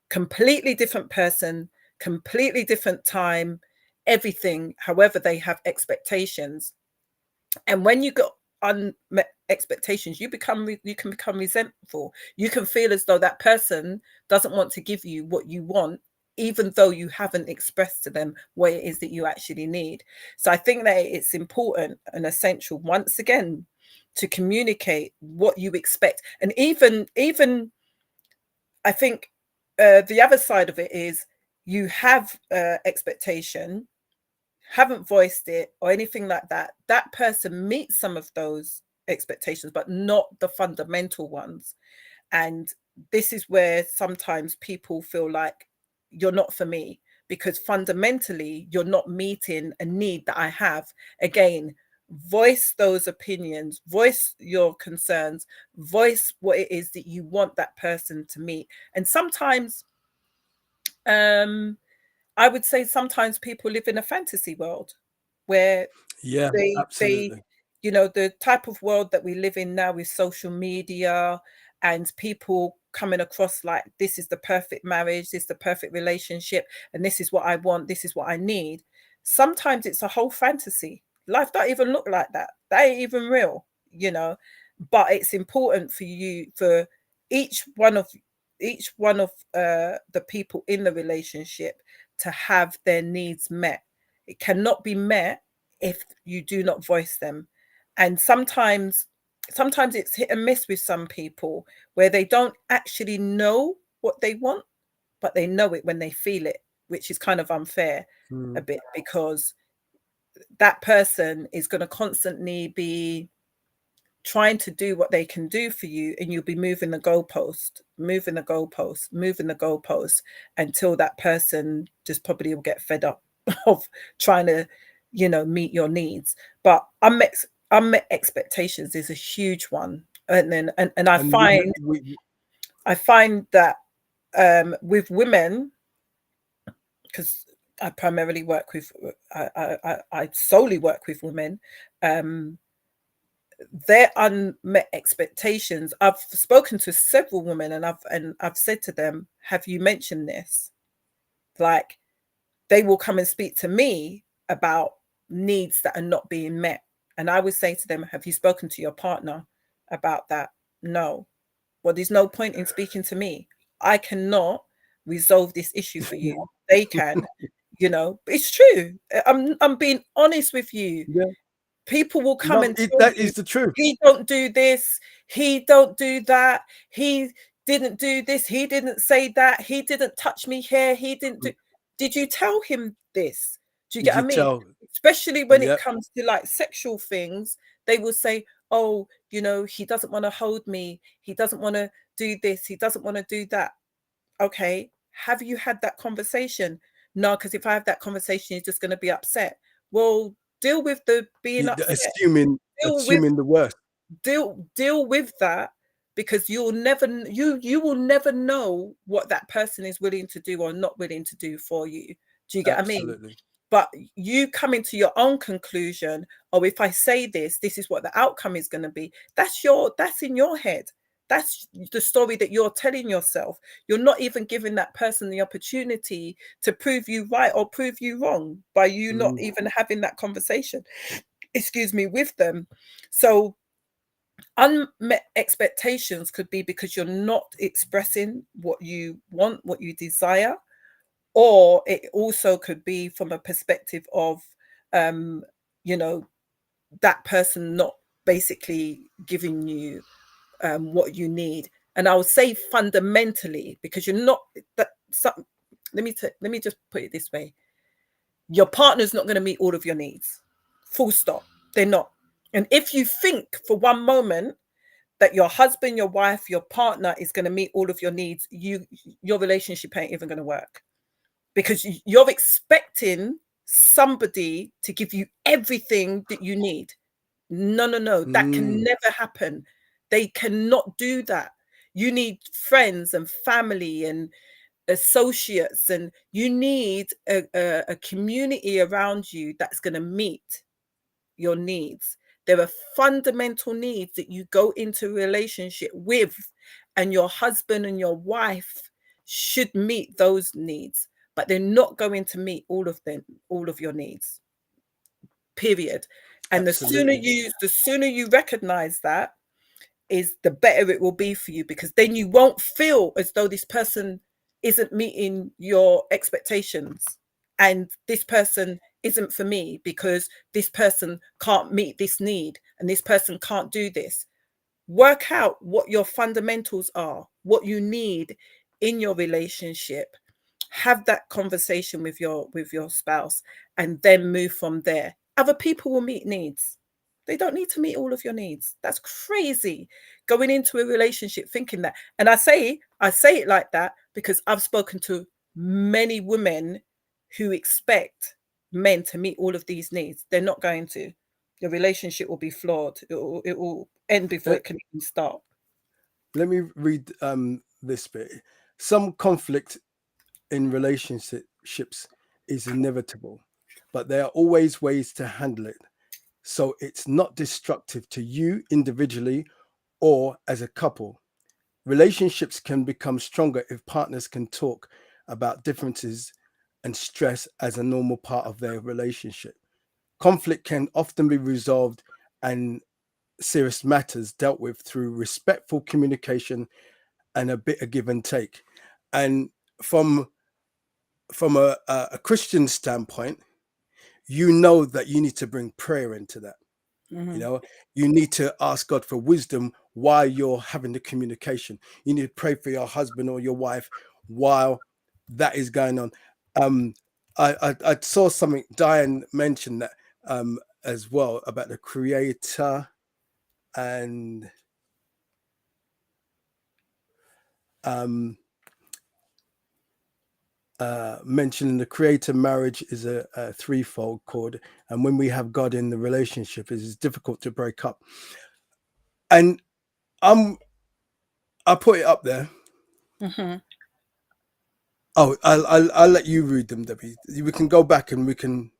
Speaker 1: Completely different person, completely different time, everything. However, they have expectations. And when you got unmet expectations, you can become resentful. You can feel as though that person doesn't want to give you what you want, even though you haven't expressed to them what it is that you actually need. So I think that it's important and essential, once again, to communicate what you expect. And even I think the other side of it is you have expectation, haven't voiced it or anything like that, that person meets some of those expectations, but not the fundamental ones. And this is where sometimes people feel like you're not for me, because fundamentally you're not meeting a need that I have. Again, voice those opinions, voice your concerns, voice what it is that you want that person to meet. And sometimes um I would say sometimes people live in a fantasy world where
Speaker 2: Yeah,
Speaker 1: they
Speaker 2: absolutely.
Speaker 1: the type of world that we live in now with social media and people coming across like, this is the perfect marriage, this is the perfect relationship, and this is what I want, this is what I need. Sometimes it's a whole fantasy. Life don't even look like that. That ain't even real, you know. But it's important for you, for each one of the people in the relationship to have their needs met. It cannot be met if you do not voice them. And sometimes it's hit and miss with some people, where they don't actually know what they want, but they know it when they feel it, which is kind of unfair a
Speaker 2: Mm.
Speaker 1: bit, because that person is going to constantly be trying to do what they can do for you, and you'll be moving the goalpost, moving the goalpost, until that person just probably will get fed up of trying to, meet your needs. But unmet expectations is a huge one. And then and I
Speaker 2: And we,
Speaker 1: find
Speaker 2: we
Speaker 1: I find that with women, because I primarily work with, I solely work with women. Um, their unmet expectations. I've spoken to several women, and I've said to them, "Have you mentioned this?" Like, they will come and speak to me about needs that are not being met, and I would say to them, "Have you spoken to your partner about that?" No. Well, there's no point in speaking to me. I cannot resolve this issue for you. They can, But it's true. I'm being honest with you.
Speaker 2: Yeah.
Speaker 1: People will come
Speaker 2: No,
Speaker 1: and tell
Speaker 2: that
Speaker 1: you,
Speaker 2: is the truth.
Speaker 1: he don't do this, he don't do that, he didn't do this, he didn't say that, he didn't touch me here, he didn't do. Did you tell him this? Do you
Speaker 2: Did
Speaker 1: get what
Speaker 2: you
Speaker 1: I mean?
Speaker 2: tell?
Speaker 1: Especially when it
Speaker 2: Yep.
Speaker 1: comes to like sexual things, they will say, "Oh, he doesn't want to hold me, he doesn't want to do this, he doesn't want to do that." Okay, have you had that conversation? No, because if I have that conversation, you're just going to be upset. Well, deal with the being upset.
Speaker 2: Assuming
Speaker 1: Deal with
Speaker 2: assuming the worst.
Speaker 1: deal with that, because you will never know what that person is willing to do or not willing to do for you. Do you get what I mean?
Speaker 2: Absolutely.
Speaker 1: But you coming to your own conclusion, oh, if I say this, this is what the outcome is going to be. That's in your head. That's the story that you're telling yourself. You're not even giving that person the opportunity to prove you right or prove you wrong by you not
Speaker 2: Mm,
Speaker 1: even having that conversation, excuse me, with them. So unmet expectations could be because you're not expressing what you want, what you desire, or it also could be from a perspective of um you know that person not basically giving you what you need. And I would say fundamentally, because you're not that let me just put it this way: your partner's not going to meet all of your needs, full stop. They're not. And if you think for one moment that your husband, your wife, your partner is going to meet all of your needs, your relationship ain't even going to work, because you're expecting somebody to give you everything that you need. No, no, no, that can
Speaker 2: mm,
Speaker 1: never happen. They cannot do that. You need friends and family and associates, and you need a community around you that's going to meet your needs. There are fundamental needs that you go into a relationship with, and your husband and your wife should meet those needs, but they're not going to meet all of your needs. Period. And
Speaker 2: absolutely.
Speaker 1: the sooner you recognize that, is the better it will be for you, because then you won't feel as though this person isn't meeting your expectations, and this person isn't for me because this person can't meet this need and this person can't do this. Work out what your fundamentals are, what you need in your relationship. Have that conversation with your spouse, and then move from there. Other people will meet needs. They don't need to meet all of your needs. That's crazy, going into a relationship thinking that. And I say it like that because I've spoken to many women who expect men to meet all of these needs. They're not going to. The relationship will be flawed. It will end before
Speaker 2: Let,
Speaker 1: it can even start.
Speaker 2: let me read this bit. Some conflict in relationships is inevitable, but there are always ways to handle it. So it's not destructive to you individually or as a couple. Relationships can become stronger if partners can talk about differences and stress as a normal part of their relationship. Conflict can often be resolved and serious matters dealt with through respectful communication and a bit of give and take. And from a Christian standpoint, you know that you need to bring prayer into that. You
Speaker 1: Mhm.
Speaker 2: know, you need to ask God for wisdom while you're having the communication. You need to pray for your husband or your wife while that is going on. Um, I saw something Diane mentioned that as well about the creator and um, mentioning the creator marriage is a threefold cord, and when we have God in the relationship, it is difficult to break up. And I put it up there.
Speaker 1: Mm-hmm.
Speaker 2: Oh, I'll let you read them, Debbie. We can go back and we can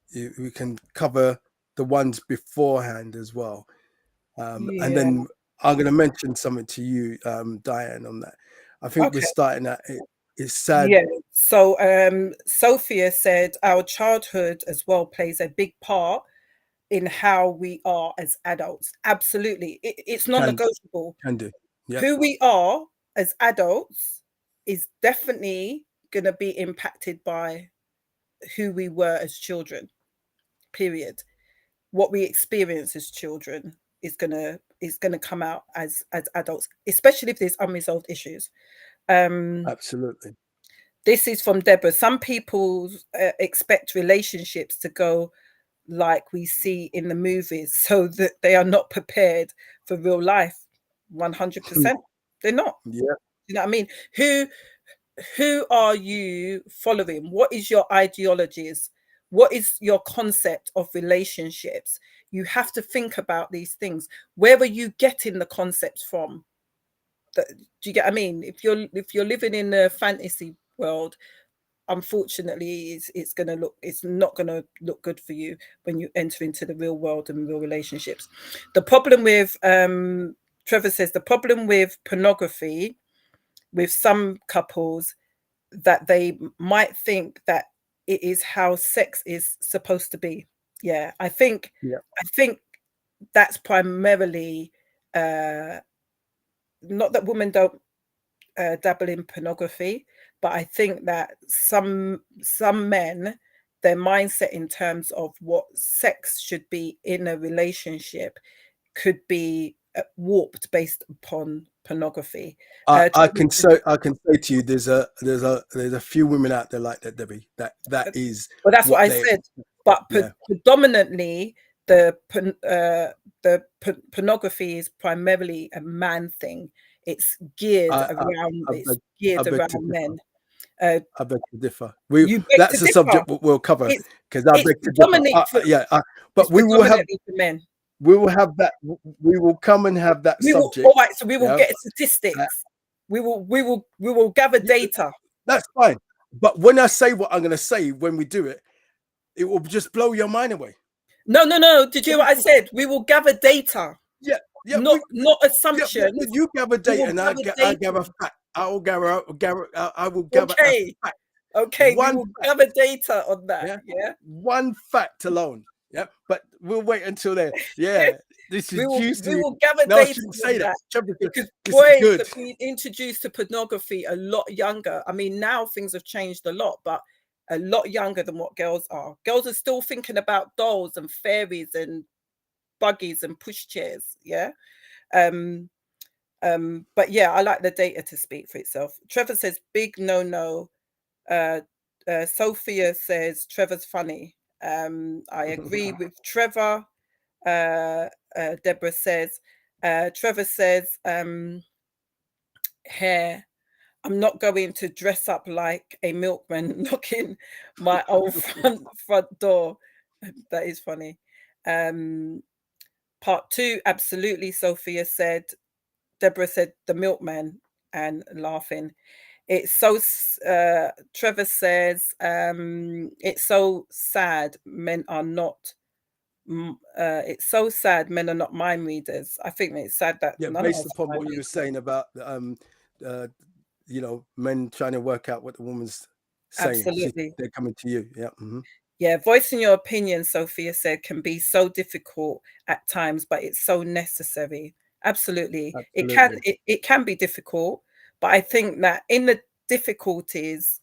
Speaker 2: cover the ones beforehand as well, and
Speaker 1: Yeah.
Speaker 2: then I'm going to mention something to you, Diane, on that. I think we're
Speaker 1: Okay.
Speaker 2: starting at it. It's sad.
Speaker 1: Yeah. So Sophia said our childhood as well plays a big part in how we are as adults. Absolutely. It's
Speaker 2: Can
Speaker 1: non-negotiable.
Speaker 2: can do. Yep,
Speaker 1: Who we are as adults is definitely going to be impacted by who we were as children. Period. What we experience as children is gonna come out as adults, especially if there's unresolved issues.
Speaker 2: absolutely.
Speaker 1: This is from Deborah. Some people expect relationships to go like we see in the movies, so that they are not prepared for real life. 100%, they're not.
Speaker 2: Yeah,
Speaker 1: You know what I mean? Who are you following? What is your ideologies? What is your concept of relationships? You have to think about these things. Where are you getting the concepts from? Do you get what I mean? If you're living in a fantasy world, unfortunately it's not gonna look good for you when you enter into the real world and real relationships. The problem with Trevor says the problem with pornography with some couples that they might think that it is how sex is supposed to be. Yeah,
Speaker 2: yeah.
Speaker 1: I think that's primarily uh not that women don't dabble in pornography, but I think that some men, their mindset in terms of what sex should be in a relationship could be warped based upon pornography.
Speaker 2: I can say to you, there's a few women out there like that, Debbie. That is
Speaker 1: Well, that's what
Speaker 2: what
Speaker 1: I
Speaker 2: they.
Speaker 1: said. But
Speaker 2: Yeah,
Speaker 1: predominantly, pornography is primarily a man thing. It's geared
Speaker 2: I I,
Speaker 1: around.
Speaker 2: I
Speaker 1: It's
Speaker 2: beg I
Speaker 1: geared
Speaker 2: beg to
Speaker 1: around
Speaker 2: differ.
Speaker 1: men. Uh,
Speaker 2: I beg to differ. We
Speaker 1: you beg to
Speaker 2: That's a
Speaker 1: differ.
Speaker 2: subject we'll cover
Speaker 1: It's
Speaker 2: because I
Speaker 1: it's
Speaker 2: beg to differ.
Speaker 1: predominantly for
Speaker 2: Yeah,
Speaker 1: it's
Speaker 2: but
Speaker 1: predominantly for men.
Speaker 2: we will have that. We will come and have that
Speaker 1: We will all
Speaker 2: subject.
Speaker 1: right. So we will
Speaker 2: Yeah,
Speaker 1: get
Speaker 2: uh,
Speaker 1: statistics. We will gather
Speaker 2: yeah,
Speaker 1: data.
Speaker 2: that's fine. But when I say what I'm going to say when we do it, it will just blow your mind away.
Speaker 1: No, no, no. Did you hear what I said? We will gather data,
Speaker 2: Yeah, yeah,
Speaker 1: not
Speaker 2: yeah,
Speaker 1: assumptions.
Speaker 2: you gather
Speaker 1: We
Speaker 2: data,
Speaker 1: will
Speaker 2: and
Speaker 1: gather
Speaker 2: I
Speaker 1: data.
Speaker 2: gather fact. I will gather a
Speaker 1: Okay,
Speaker 2: fact.
Speaker 1: okay. We
Speaker 2: One
Speaker 1: will
Speaker 2: fact.
Speaker 1: gather data on that.
Speaker 2: Yeah,
Speaker 1: Yeah.
Speaker 2: one fact alone. Yeah, but we'll wait until then. Yeah, this is
Speaker 1: We
Speaker 2: juicy.
Speaker 1: will gather
Speaker 2: No, I
Speaker 1: data
Speaker 2: shouldn't say
Speaker 1: on
Speaker 2: that.
Speaker 1: that because
Speaker 2: This is
Speaker 1: boys
Speaker 2: good.
Speaker 1: have been introduced to pornography a lot younger. I mean, now things have changed a lot, but a lot younger than what girls are. Girls are still thinking about dolls and fairies and buggies and pushchairs. Yeah. Um, but yeah, I like the data to speak for itself. Trevor says big no no. Uh, Sophia says Trevor's funny. I agree with Trevor. Uh, Deborah says, Trevor says, hair. I'm not going to dress up like a milkman knocking my old front door. That is funny. Um, Part two, absolutely. Sophia said. Deborah said the milkman and laughing. It's so. Trevor says it's so sad men are not. It's so sad men are not mind readers. I think it's sad that
Speaker 2: Yeah,
Speaker 1: none of
Speaker 2: based
Speaker 1: us
Speaker 2: upon
Speaker 1: are mind
Speaker 2: what you were
Speaker 1: readers.
Speaker 2: saying about uh, men trying to work out what the woman's saying.
Speaker 1: Absolutely.
Speaker 2: They're coming to you. Yeah.
Speaker 1: Yeah, voicing your opinion, Sophia said, can be so difficult at times, but it's so necessary. Absolutely.
Speaker 2: Absolutely.
Speaker 1: It can be difficult, but I think that in the difficulties,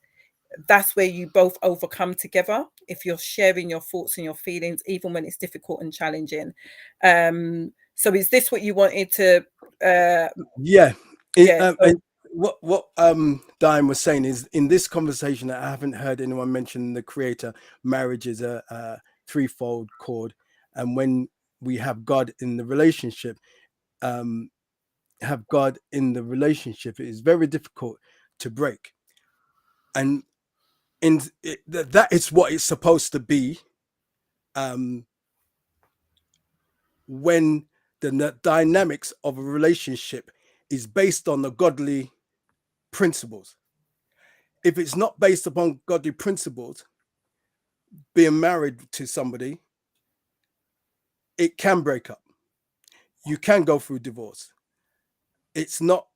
Speaker 1: that's where you both overcome together if you're sharing your thoughts and your feelings, even when it's difficult and challenging. So is this what you wanted to
Speaker 2: Yeah.
Speaker 1: yeah, so
Speaker 2: And what Diane was saying is in this conversation, I haven't heard anyone mention the creator. Marriage is a threefold cord, and when we have God in the relationship, um, it is very difficult to break, and that is what it's supposed to be. Um, when the dynamics of a relationship is based on the godly principles. If it's not based upon godly principles, being married to somebody, it can break up. You can go through divorce. It's not,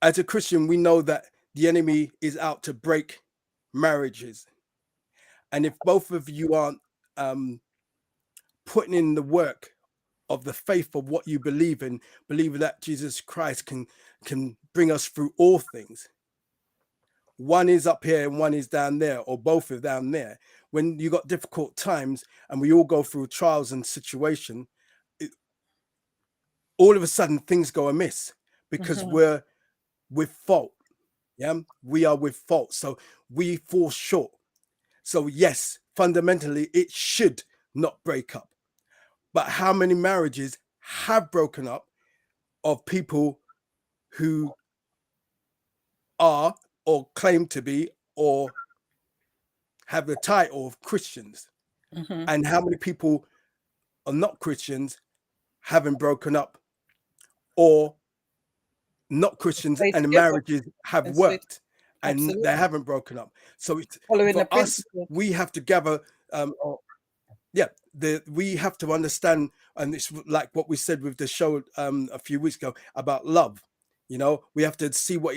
Speaker 2: as a Christian, we know that the enemy is out to break marriages. And if both of you aren't putting in the work of the faith of what you believe in, believe that Jesus Christ can bring us through all things. One is up here and one is down there, or both are down there. When you got difficult times and we all go through trials and situation, all of a sudden things go amiss because we're with fault. Yeah, we are with fault, so we fall short. So yes, fundamentally, it should not break up. But how many marriages have broken up of people who are or claim to be or have the title of Christians? And how many people are not Christians haven't broken up, or not Christians
Speaker 1: Stay
Speaker 2: and the
Speaker 1: together
Speaker 2: marriages have
Speaker 1: and stay,
Speaker 2: worked and they
Speaker 1: absolutely,
Speaker 2: haven't broken up? So it's,
Speaker 1: following
Speaker 2: for
Speaker 1: the
Speaker 2: us,
Speaker 1: principle.
Speaker 2: we have to gather yeah, we have to understand, and it's like what we said with the show a few weeks ago about love. You know, we have to see what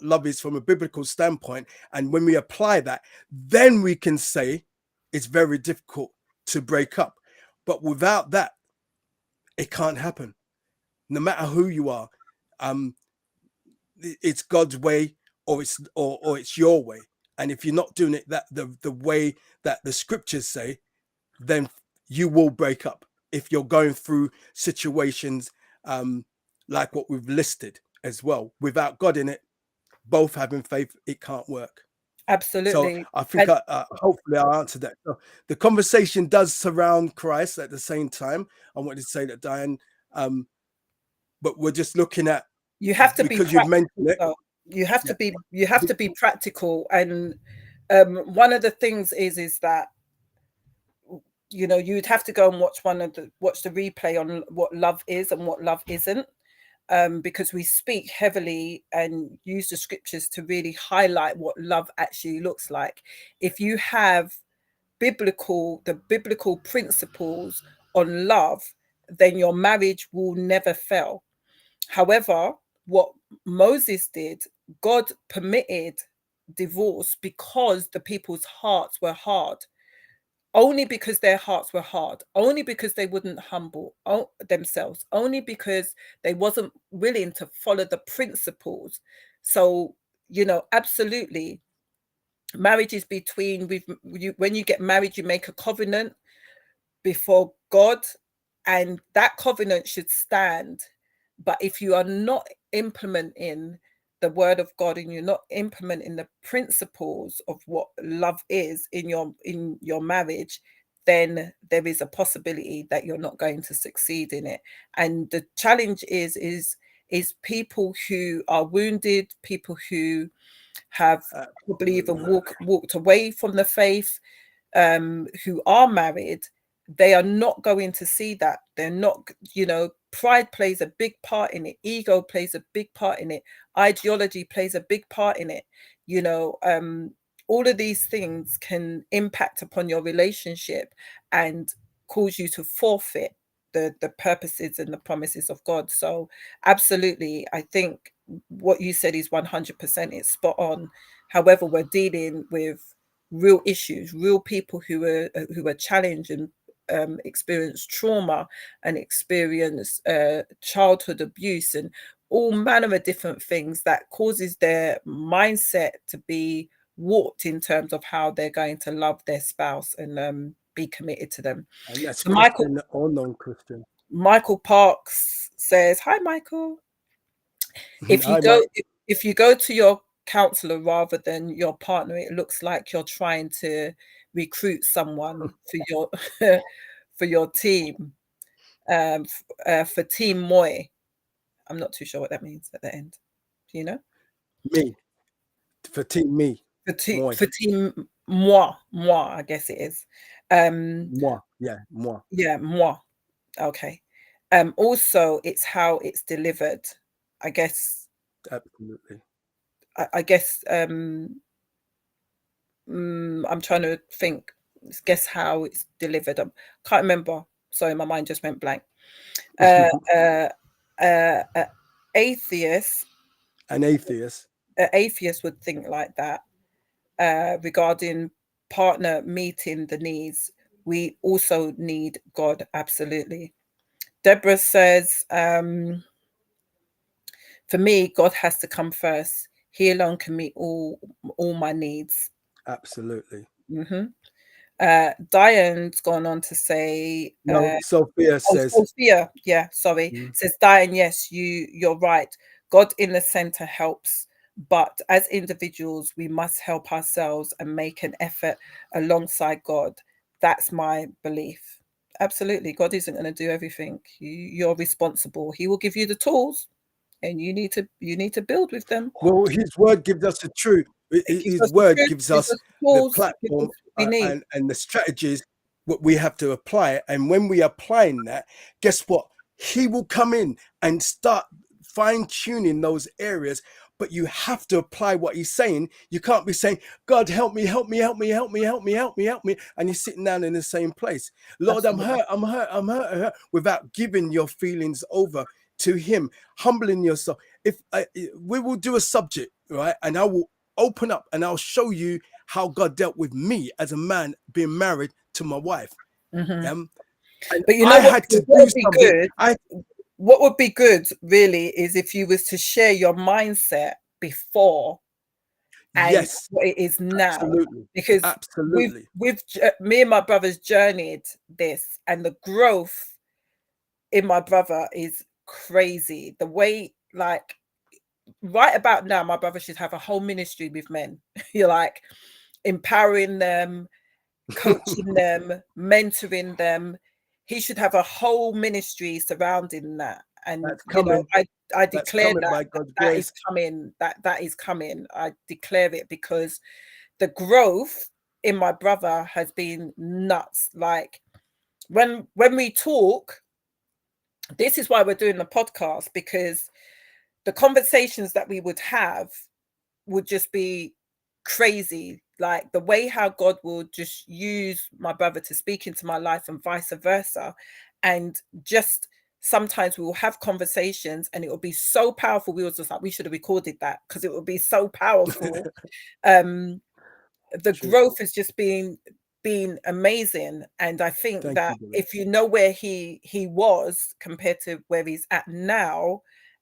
Speaker 2: love is from a biblical standpoint, and when we apply that, then we can say it's very difficult to break up. But without that, it can't happen. No matter who you are, it's God's way, or it's your way. And if you're not doing it the way that the scriptures say, then you will break up if you're going through situations like what we've listed as well. Without God in it, both having faith, it can't work. So
Speaker 1: Absolutely.
Speaker 2: I think
Speaker 1: And
Speaker 2: hopefully I answered that. So the conversation does surround Christ at the same time. I wanted to say that, Diane, but we're just looking at,
Speaker 1: you have to be
Speaker 2: because you've mentioned
Speaker 1: practical,
Speaker 2: it.
Speaker 1: though.
Speaker 2: Yeah.
Speaker 1: You have to be practical. And one of the things is that, you know, you'd have to go and watch the replay on what love is and what love isn't. Because we speak heavily and use the scriptures to really highlight what love actually looks like. If you have the biblical principles on love, then your marriage will never fail. However, what Moses did, God permitted divorce because the people's hearts were hard, only because their hearts were hard, only because they wouldn't humble themselves, only because they wasn't willing to follow the principles. So, you know, absolutely, marriage is between, with you. When you get married, you make a covenant before God, and that covenant should stand. But if you are not implementing the word of God, and you're not implementing the principles of what love is in your marriage, then there is a possibility that you're not going to succeed in it. And the challenge is people who are wounded, people who have probably even walked away from the faith, who are married, they are not going to see that. They're not, you know, pride plays a big part in it, ego plays a big part in it, ideology plays a big part in it, you know. All of these things can impact upon your relationship and cause you to forfeit the purposes and the promises of God. So absolutely, I think what you said is 100%, it's spot on. However, we're dealing with real issues, real people who are challenged and experience trauma and experience childhood abuse and all manner of different things that causes their mindset to be warped in terms of how they're going to love their spouse and be committed to them.
Speaker 2: And that's
Speaker 1: So Michael
Speaker 2: Christian or non-Christian.
Speaker 1: Michael Parks says, "Hi, Michael. If you
Speaker 2: Hi,
Speaker 1: go
Speaker 2: Mike.
Speaker 1: if you go to your counselor rather than your partner, it looks like you're trying to recruit someone for your for your team, for Team Moy." I'm not too sure what that means at the end. Do you know?
Speaker 2: Me. For team me. Moi.
Speaker 1: For Team Moi, I guess it is.
Speaker 2: Moi. Yeah, moi.
Speaker 1: Yeah, moi. Okay. Also, it's how it's delivered. I guess
Speaker 2: Absolutely.
Speaker 1: I guess I'm trying to think. Guess how it's delivered. I can't remember. Sorry, my mind just went blank. Uh, uh, uh, atheist,
Speaker 2: An atheist.
Speaker 1: atheist would think like that regarding partner meeting the needs. We also need God, absolutely. Deborah says, for me, God has to come first. He alone can meet all my needs.
Speaker 2: Absolutely.
Speaker 1: Mm-hmm. Diane's gone on to say,
Speaker 2: No, Sophia
Speaker 1: oh,
Speaker 2: says,
Speaker 1: Sophia, yeah, sorry,
Speaker 2: mm,
Speaker 1: says Diane, yes, you're right. God in the center helps, but as individuals, we must help ourselves and make an effort alongside God. That's my belief. Absolutely, God isn't going to do everything. You're responsible. He will give you the tools, and you need to build with them.
Speaker 2: well, his word gives us the truth.
Speaker 1: It gives
Speaker 2: His
Speaker 1: us the
Speaker 2: word
Speaker 1: truth,
Speaker 2: gives
Speaker 1: gives
Speaker 2: us
Speaker 1: us the
Speaker 2: the
Speaker 1: tools, gives us
Speaker 2: platform
Speaker 1: what we need.
Speaker 2: and the strategies what we have to apply. And when we applying that, guess what? He will come in and start fine tuning those areas. But you have to apply what he's saying. You can't be saying, God, help me, help me, help me, help me, help me, help me, help me. And you're sitting down in the same place. Lord, I'm
Speaker 1: Absolutely.
Speaker 2: hurt, I'm hurt, I'm hurt, I'm hurt, without giving your feelings over to him, humbling yourself. If we will do a subject, right, and I will open up and I'll show you how God dealt with me as a man being married to my wife.
Speaker 1: Mm-hmm.
Speaker 2: And
Speaker 1: But you
Speaker 2: I
Speaker 1: know what?
Speaker 2: had to
Speaker 1: What
Speaker 2: do
Speaker 1: would be
Speaker 2: something.
Speaker 1: good? What would be good, really, is if you was to share your mindset before and
Speaker 2: Yes,
Speaker 1: what it is now,
Speaker 2: absolutely,
Speaker 1: because
Speaker 2: absolutely.
Speaker 1: me and my brothers journeyed this, and the growth in my brother is crazy. The way, like, right about now, my brother should have a whole ministry with men. You're like empowering them, coaching them, mentoring them. He should have a whole ministry surrounding that. And
Speaker 2: That's
Speaker 1: you know,
Speaker 2: coming.
Speaker 1: I
Speaker 2: That's
Speaker 1: declare
Speaker 2: coming
Speaker 1: that
Speaker 2: by God's
Speaker 1: that is
Speaker 2: grace.
Speaker 1: coming. That is coming. I declare it because the growth in my brother has been nuts. Like when we talk, this is why we're doing the podcast, because the conversations that we would have would just be crazy. Like the way how God will just use my brother to speak into my life and vice versa. And just sometimes we will have conversations and it will be so powerful. We was just like, we should have recorded that because it would be so powerful. Um, the
Speaker 2: True.
Speaker 1: growth has just been amazing. And I think
Speaker 2: Thank
Speaker 1: that
Speaker 2: you, brother.
Speaker 1: if you know where he was compared to where he's at now,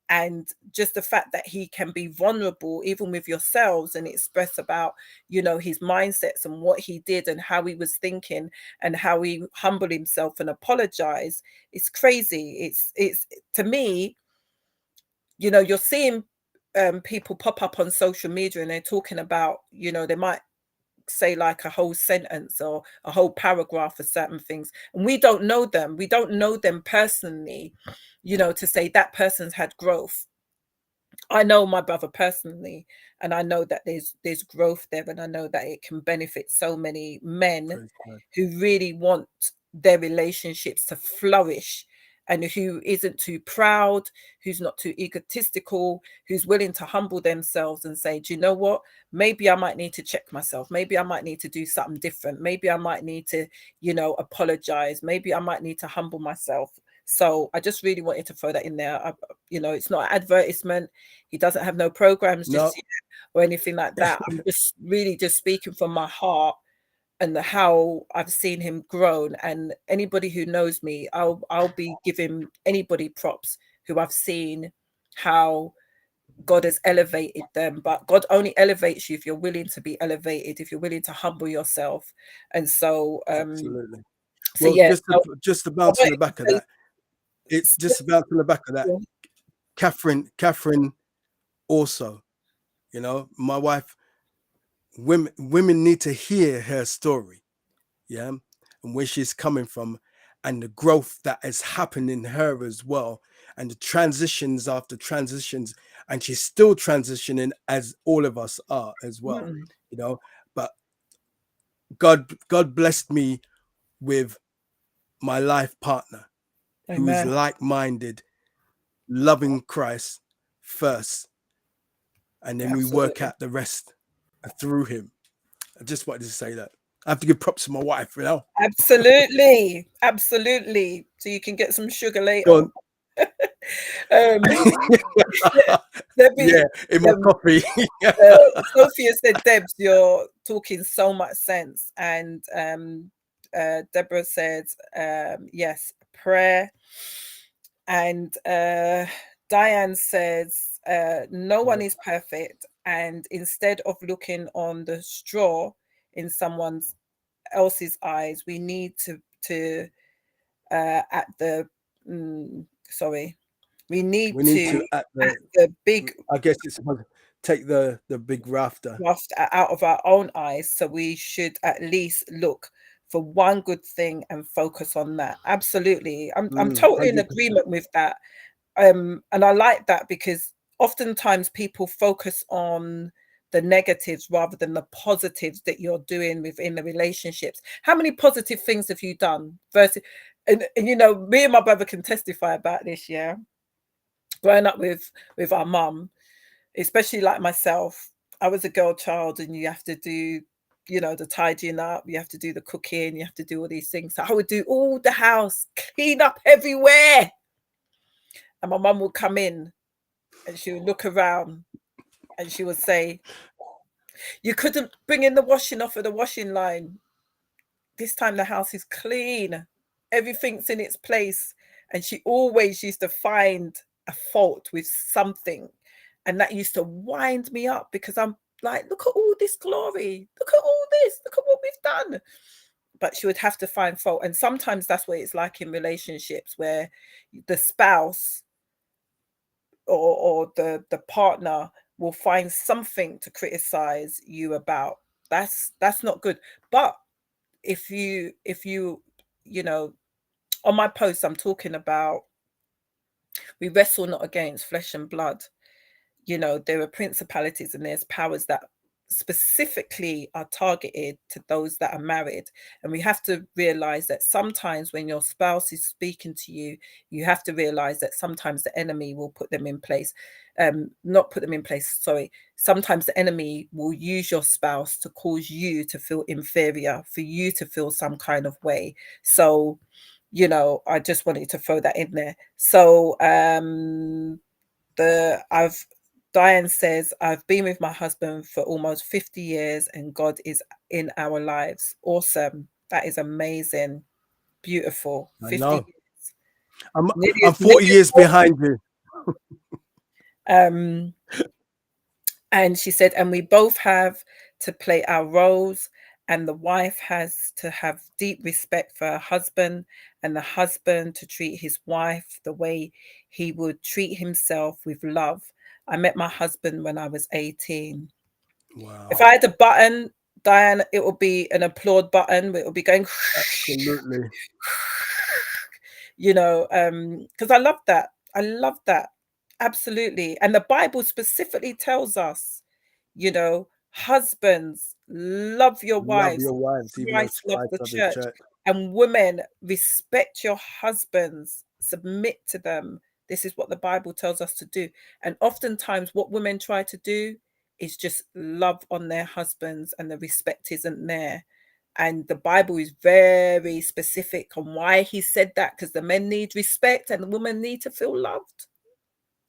Speaker 1: and just the fact that he can be vulnerable even with yourselves and express about, you know, his mindsets and what he did and how he was thinking and how he humbled himself and apologized, it's crazy. It's to me, you know, you're seeing people pop up on social media and they're talking about, you know, they might say like a whole sentence or a whole paragraph for certain things, and we don't know them personally, you know, to say that person's had growth. I know my brother personally, and I know that there's growth there, and I know that it can benefit so many men
Speaker 2: Praise God.
Speaker 1: who really want their relationships to flourish, and who isn't too proud, who's not too egotistical, who's willing to humble themselves and say, do you know what? Maybe I might need to check myself. Maybe I might need to do something different. Maybe I might need to, you know, apologize. Maybe I might need to humble myself. So I just really wanted to throw that in there. You know, it's not an advertisement. He doesn't have no programs
Speaker 2: No,
Speaker 1: just yet or anything like that. I'm just really just speaking from my heart and how I've seen him grown. And anybody who knows me, I'll be giving anybody props who I've seen how God has elevated them. But God only elevates you if you're willing to be elevated, if you're willing to humble yourself. And so
Speaker 2: absolutely.
Speaker 1: so
Speaker 2: Well,
Speaker 1: yeah, so
Speaker 2: just to
Speaker 1: I
Speaker 2: bounce on
Speaker 1: wanted
Speaker 2: the back of
Speaker 1: to
Speaker 2: that, it just to bounce on the back of that, Catherine also, you know, my wife, women need to hear her story, yeah, and where she's coming from, and the growth that has happened in her as well, and the transitions after transitions, and she's still transitioning as all of us are as well,
Speaker 1: Mm,
Speaker 2: you know. But God blessed me with my life partner who is
Speaker 1: amen.
Speaker 2: like-minded, loving Christ, first, and then we work
Speaker 1: Absolutely.
Speaker 2: out the rest through him. I just wanted to say that. I have to give props to my wife, you know.
Speaker 1: Absolutely. Absolutely. So you can get some sugar
Speaker 2: Go
Speaker 1: later.
Speaker 2: on.
Speaker 1: um, Debbie,
Speaker 2: Yeah, in my
Speaker 1: um,
Speaker 2: coffee.
Speaker 1: Sophia said, Debs, you're talking so much sense. And Deborah said, yes, prayer. And Diane says, no one
Speaker 2: Yeah.
Speaker 1: is perfect. And instead of looking on the straw in someone else's eyes, we need to at the sorry, we need
Speaker 2: We need
Speaker 1: to
Speaker 2: to at
Speaker 1: at the big
Speaker 2: I guess it's supposed to take the big rafter.
Speaker 1: waft out of our own eyes. So we should at least look for one good thing and focus on that. Absolutely. I'm totally in
Speaker 2: 100%.
Speaker 1: agreement with that. And I like that because oftentimes people focus on the negatives rather than the positives that you're doing within the relationships. How many positive things have you done versus and you know, me and my brother can testify about this, yeah. Growing up with our mum, especially like myself, I was a girl child and you have to do, you know, the tidying up, you have to do the cooking, you have to do all these things. So I would do all the house, clean up everywhere. And my mum would come in and she would look around and she would say, you couldn't bring in the washing off of the washing line. This time the house is clean. Everything's in its place. And she always used to find a fault with something. And that used to wind me up because I'm like, look at all this glory. Look at all this. Look at what we've done. But she would have to find fault. And sometimes that's what it's like in relationships where the spouse or the partner will find something to criticize you about. That's not good. But if you you know, on my post I'm talking about we wrestle not against flesh and blood. You know, there are principalities and there's powers that specifically are targeted to those that are married. And we have to realize that sometimes when your spouse is speaking to you, you have to realize that sometimes the enemy will put them in place. Not put them in place, sorry. Sometimes the enemy will use your spouse to cause you to feel inferior, for you to feel some kind of way. So, you know, I just wanted to throw that in there. So the I've Diane says, I've been with my husband for almost 50 years and God is in our lives. Awesome. That is amazing. Beautiful.
Speaker 2: I
Speaker 1: 50
Speaker 2: know.
Speaker 1: years.
Speaker 2: I'm
Speaker 1: Nearly
Speaker 2: I'm
Speaker 1: as,
Speaker 2: 40 years behind you.
Speaker 1: um, and she said, and we both have to play our roles, and the wife has to have deep respect for her husband, and the husband to treat his wife the way he would treat himself with love. I met my husband when I was 18. If
Speaker 2: Wow.
Speaker 1: I had a button, Diane, it would be an applaud button. It would be going,
Speaker 2: Absolutely.
Speaker 1: you know, because I love that. I love that. Absolutely. And the Bible specifically tells us, you know, husbands, love your
Speaker 2: Love
Speaker 1: wives.
Speaker 2: your wives, even as
Speaker 1: Christ loved
Speaker 2: Christ
Speaker 1: the
Speaker 2: of the
Speaker 1: church.
Speaker 2: church.
Speaker 1: And women, respect your husbands, submit to them. This is what the Bible tells us to do. And oftentimes, what women try to do is just love on their husbands, and the respect isn't there. And the Bible is very specific on why he said that, because the men need respect and the women need to feel loved.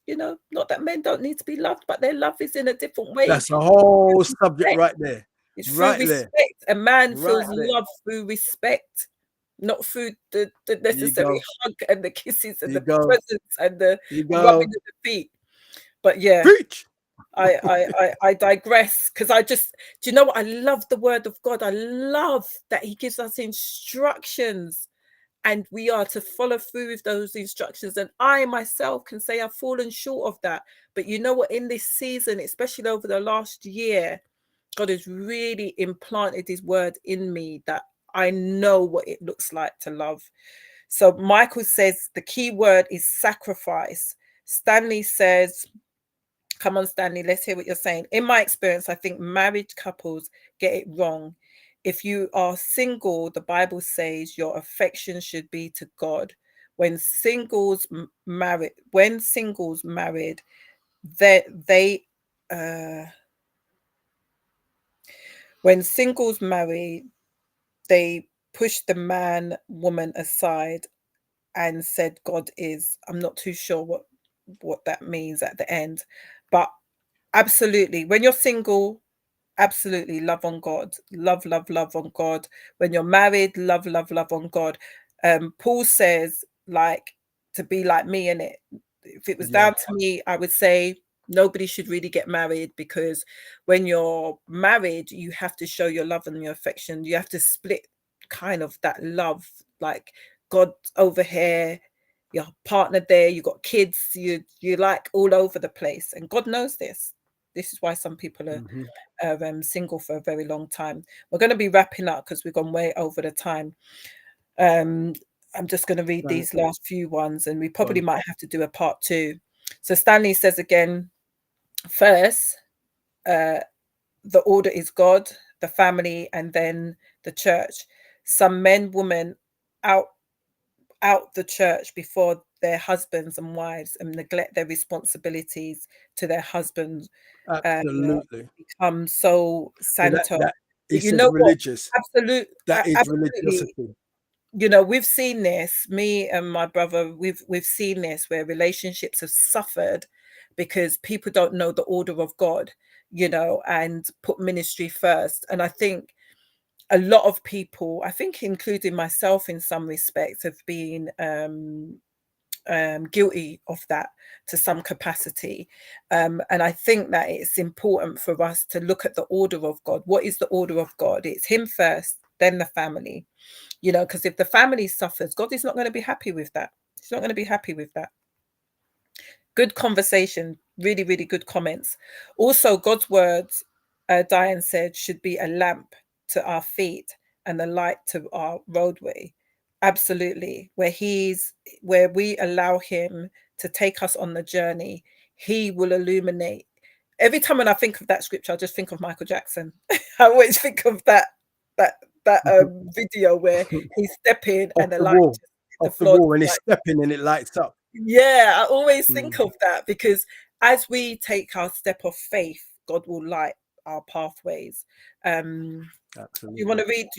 Speaker 1: You know, not that men don't need to be loved, but their love is in a different way.
Speaker 2: That's a whole subject
Speaker 1: Respect.
Speaker 2: right there.
Speaker 1: It's through
Speaker 2: Right there.
Speaker 1: respect. A man
Speaker 2: Right
Speaker 1: feels
Speaker 2: there.
Speaker 1: love through respect, not through the
Speaker 2: You
Speaker 1: necessary
Speaker 2: go.
Speaker 1: hug and the kisses and
Speaker 2: You
Speaker 1: the
Speaker 2: go.
Speaker 1: presents and the
Speaker 2: You
Speaker 1: rubbing
Speaker 2: go.
Speaker 1: of the feet. But yeah,
Speaker 2: Preach.
Speaker 1: I digress because I just, do you know what? I love the word of God. I love that he gives us instructions and we are to follow through with those instructions. And I myself can say I've fallen short of that. But you know what? In this season, especially over the last year, God has really implanted his word in me that I know what it looks like to love. So Michael says the key word is sacrifice. Stanley says, come on, Stanley, let's hear what you're saying. In my experience, I think married couples get it wrong. If you are single, the Bible says your affection should be to God. When singles married, they when singles marry, they push the man woman aside and said God is. I'm not too sure what that means at the end, but absolutely, when you're single, absolutely love on God, love on God. When you're married, love on God. Paul says, like, to be like me in it. If it was
Speaker 2: Yeah.
Speaker 1: down to me, I would say nobody should really get married, because when you're married, you have to show your love and your affection. You have to split kind of that love, like God over here, your partner there, you got kids, you like all over the place, and God knows this. This is why some people
Speaker 2: Hmm.
Speaker 1: are single for a very long time. We're going to be wrapping up because we've gone way over the time. Um, I'm just going to read
Speaker 2: Stanley,
Speaker 1: these last few ones, and we
Speaker 2: go
Speaker 1: probably
Speaker 2: on.
Speaker 1: might have to do a part two. So Stanley says again, first, uh, the order is God, the family, and then the church. Some men, women out the church before their husbands and wives and neglect their responsibilities to their husbands, uh,
Speaker 2: Absolutely.
Speaker 1: become so
Speaker 2: Yeah,
Speaker 1: santo.
Speaker 2: that he
Speaker 1: But you
Speaker 2: says
Speaker 1: know what?
Speaker 2: religious.
Speaker 1: Absolute,
Speaker 2: That is
Speaker 1: absolutely.
Speaker 2: religiosity.
Speaker 1: You know, we've seen this. Me and my brother, we've seen this where relationships have suffered because people don't know the order of God, you know, and put ministry first. And I think a lot of people, I think including myself in some respects, have been guilty of that to some capacity. And I think that it's important for us to look at the order of God. What is the order of God? It's Him first, then the family, you know, because if the family suffers, God is not going to be happy with that. He's not going to be happy with that. Good conversation, really, really good comments. Also, God's words, Diane said, should be a lamp to our feet and a light to our roadway. Absolutely. Where we allow Him to take us on the journey, He will illuminate. Every time when I think of that scripture, I just think of Michael Jackson. I always think of that video where he's stepping
Speaker 2: Off
Speaker 1: and the
Speaker 2: the
Speaker 1: light,
Speaker 2: wall,
Speaker 1: the
Speaker 2: off the
Speaker 1: floor
Speaker 2: wall,
Speaker 1: just
Speaker 2: and it's
Speaker 1: like,
Speaker 2: stepping and it lights up.
Speaker 1: yeah, I always think
Speaker 2: Mm,
Speaker 1: of that because as we take our step of faith, God will light our pathways.
Speaker 2: absolutely.
Speaker 1: Do you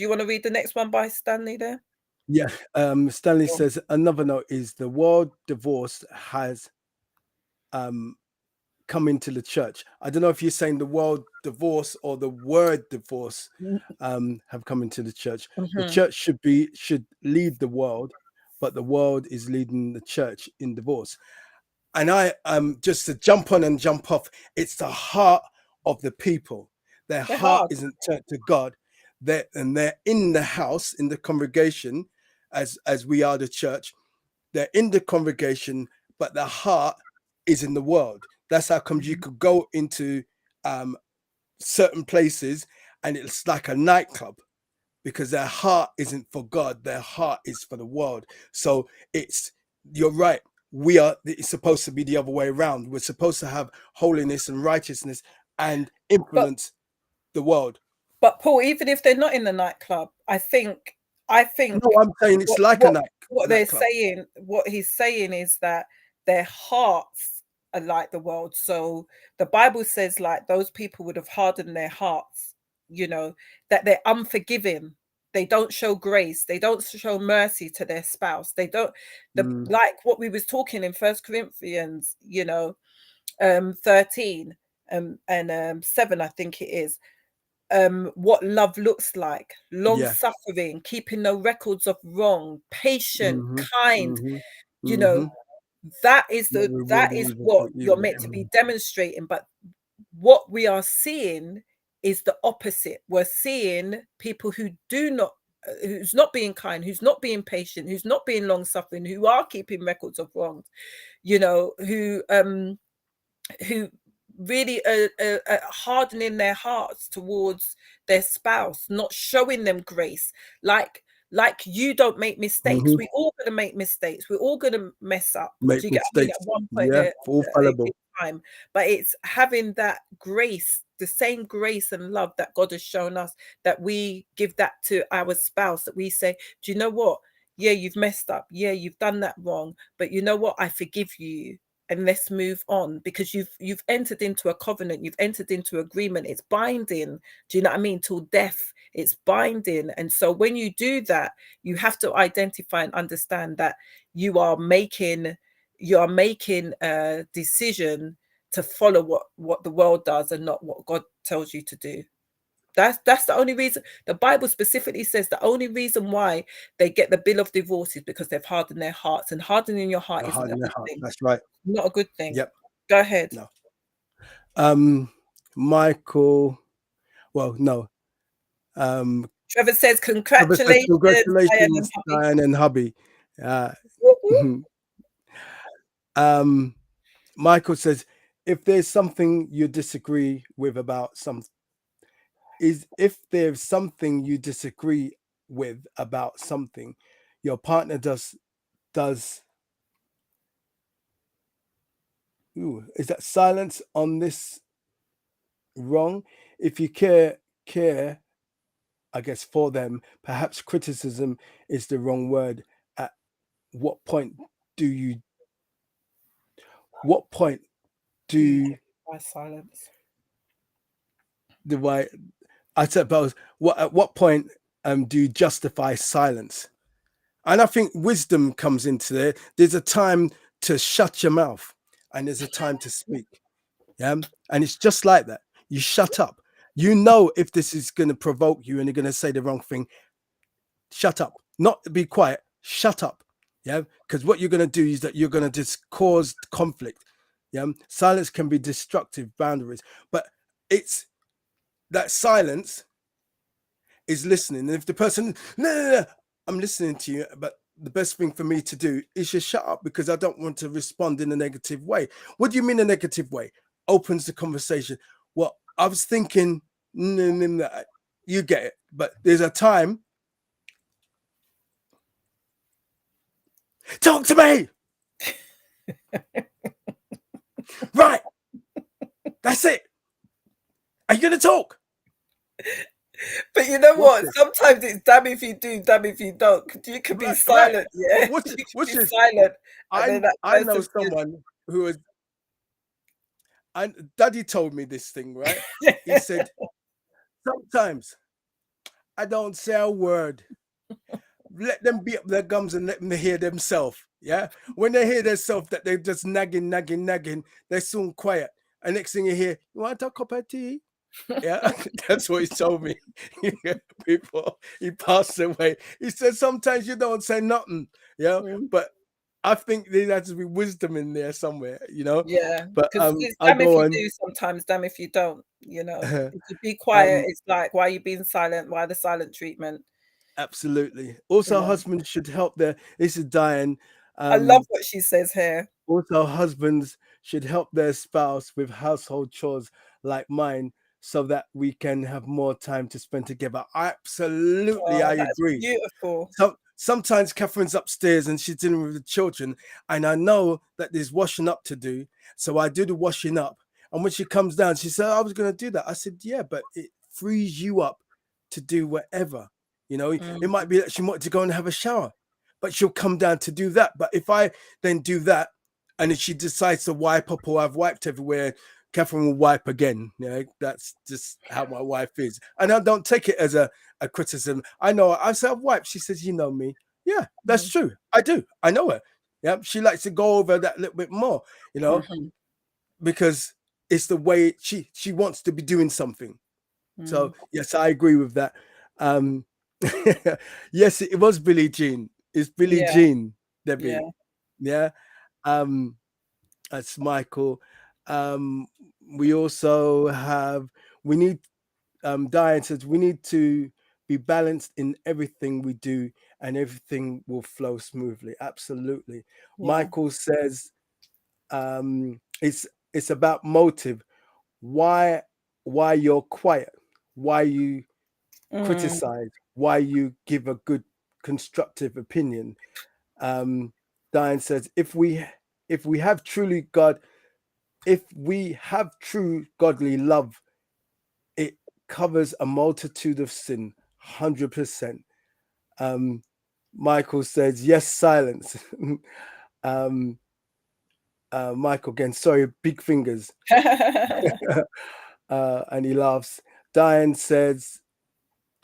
Speaker 1: want to read the next one by Stanley there?
Speaker 2: Yeah. Stanley
Speaker 1: Sure.
Speaker 2: says another note is the word divorce has um, come into the church. I don't know if you're saying the word divorce or the word divorce have come into the church. The
Speaker 1: Mm-hmm.
Speaker 2: church should lead the world, but the world is leading the church in divorce. And I just to jump on and jump off, it's the heart of the people. Their
Speaker 1: They're
Speaker 2: heart
Speaker 1: hard.
Speaker 2: isn't turned to God. They're in the house, in the congregation, as we are the church. They're in the congregation, but their heart is in the world. That's how comes you could go into um, certain places and it's like a nightclub because their heart isn't for God, their heart is for the world. So you're right. It's supposed to be the other way around. We're supposed to have holiness and righteousness and
Speaker 1: But
Speaker 2: influence the world.
Speaker 1: Paul, even if they're not in the nightclub, I think
Speaker 2: No, I'm saying it's
Speaker 1: what
Speaker 2: like a
Speaker 1: what
Speaker 2: nightclub.
Speaker 1: what he's saying is that their hearts are like the world. So the Bible says like those people would have hardened their hearts, you know, that they're unforgiving. They don't show grace. They don't show mercy to their spouse. They don't
Speaker 2: Mm,
Speaker 1: like what we was talking in First Corinthians, 13 and 7, I think it is, what love looks like: long
Speaker 2: yeah.
Speaker 1: suffering, keeping no records of wrong, patient,
Speaker 2: Hmm.
Speaker 1: kind.
Speaker 2: Hmm.
Speaker 1: You know,
Speaker 2: Hmm. Not
Speaker 1: that
Speaker 2: rewarding
Speaker 1: is
Speaker 2: evil
Speaker 1: what
Speaker 2: for
Speaker 1: you're
Speaker 2: evil.
Speaker 1: meant to be demonstrating. But what we are seeing is the opposite. We're seeing people who do not who's not being kind, who's not being patient, who's not being long suffering, who are keeping records of wrongs, who really are hardening their hearts towards their spouse, not showing them grace. Like you don't make mistakes.
Speaker 2: Hmm.
Speaker 1: We all gonna make mistakes. We're all gonna mess up.
Speaker 2: Make
Speaker 1: Do you get what I mean?
Speaker 2: mistakes.
Speaker 1: At one point
Speaker 2: Yeah, all
Speaker 1: in
Speaker 2: fallible.
Speaker 1: time, but it's having that grace, the same grace and love that God has shown us, that we give that to our spouse. That we say, do you know what? Yeah, you've messed up. Yeah, you've done that wrong. But you know what? I forgive you. and let's move on, because you've entered into a covenant, you've entered into agreement, it's binding. Do you know what I mean? Till death, it's binding. And so when you do that, you have to identify and understand that you are making a decision to follow what the world does and not what God tells you to do. That's the only reason. The Bible specifically says the only reason why they get the bill of divorce is because they've hardened their hearts, and hardening your heart
Speaker 2: Your
Speaker 1: isn't
Speaker 2: heart
Speaker 1: a
Speaker 2: in your
Speaker 1: good
Speaker 2: heart.
Speaker 1: thing.
Speaker 2: That's right.
Speaker 1: Not a good thing.
Speaker 2: Yep.
Speaker 1: Go ahead.
Speaker 2: No. Michael. Well, no.
Speaker 1: Trevor says,
Speaker 2: Trevor said,
Speaker 1: congratulations, Diane and
Speaker 2: congratulations,
Speaker 1: hubby.
Speaker 2: Diane and hubby. Michael says, if there's something you disagree with about if there's something you disagree with about something, your partner does. Is that silence on this wrong? If you care, I guess, for them, perhaps criticism is the wrong word. At what point do you? What point do
Speaker 1: By silence.
Speaker 2: I suppose at what point do you justify silence? And I think wisdom comes into there. There's a time to shut your mouth, and there's a time to speak. Yeah, and it's just like that. You shut up. You know if this is going to provoke you and you're going to say the wrong thing. Shut up. Not be quiet. Shut up. Yeah, because what you're going to do is that you're going to just cause conflict. Yeah, silence can be destructive boundaries, but it's that silence is listening. And if the person, no, I'm listening to you, but the best thing for me to do is just shut up because I don't want to respond in a negative way. What do you mean a negative way? Opens the conversation. Well, I was thinking, you get it, but there's a time. Talk to me. Right. That's it. Are you going to talk?
Speaker 1: But you know what? Sometimes it's damn if you do, damn if you don't. You could be silent, yeah.
Speaker 2: What's
Speaker 1: You could be silent.
Speaker 2: I know someone who is. Daddy told me this thing, right? He said, sometimes I don't say a word. Let them beat up their gums and let them hear themselves. Yeah. When they hear themselves that they're just nagging, they're soon quiet. And next thing you hear, you want a cup of tea? Yeah, that's what he told me. People, he passed away. He said sometimes you don't say nothing, but I think there has to be wisdom in there somewhere,
Speaker 1: Yeah,
Speaker 2: But
Speaker 1: because it's
Speaker 2: I'll
Speaker 1: damn if
Speaker 2: go
Speaker 1: you
Speaker 2: on.
Speaker 1: do sometimes, damn if you don't, To be quiet, it's like, why are you being silent? Why the silent treatment?
Speaker 2: Absolutely. Also, husbands should help this is Diane.
Speaker 1: I love what she says here.
Speaker 2: Also, husbands should help their spouse with household chores like mine so that we can have more time to spend together. Absolutely, I agree.
Speaker 1: Beautiful.
Speaker 2: Sometimes Catherine's upstairs and she's dealing with the children, and I know that there's washing up to do. So I do the washing up. And when she comes down, she said, I was going to do that. I said, yeah, but it frees you up to do whatever. It might be that she wanted to go and have a shower, but she'll come down to do that. But if I then do that, and if she decides to wipe up or I've wiped everywhere, Catherine will wipe again. That's just how my wife is. And I don't take it as a criticism. I know I say I've wiped. She says, you know me. Yeah, that's true. I do. I know her. Yeah. She likes to go over that little bit more, because it's the way she wants to be doing something. So yes, I agree with that. Yes, it was Billie Jean. It's Billie Jean, Debbie. Yeah. That's Michael. We also have, Diane says, we need to be balanced in everything we do and everything will flow smoothly. Absolutely. Michael says, it's about motive. Why you're quiet, why you criticize, why you give a good constructive opinion. Diane says, if we have truly if we have true godly love, it covers a multitude of sin, 100%. Michael says, yes, silence. Michael again, sorry, big fingers. And he laughs. Diane says,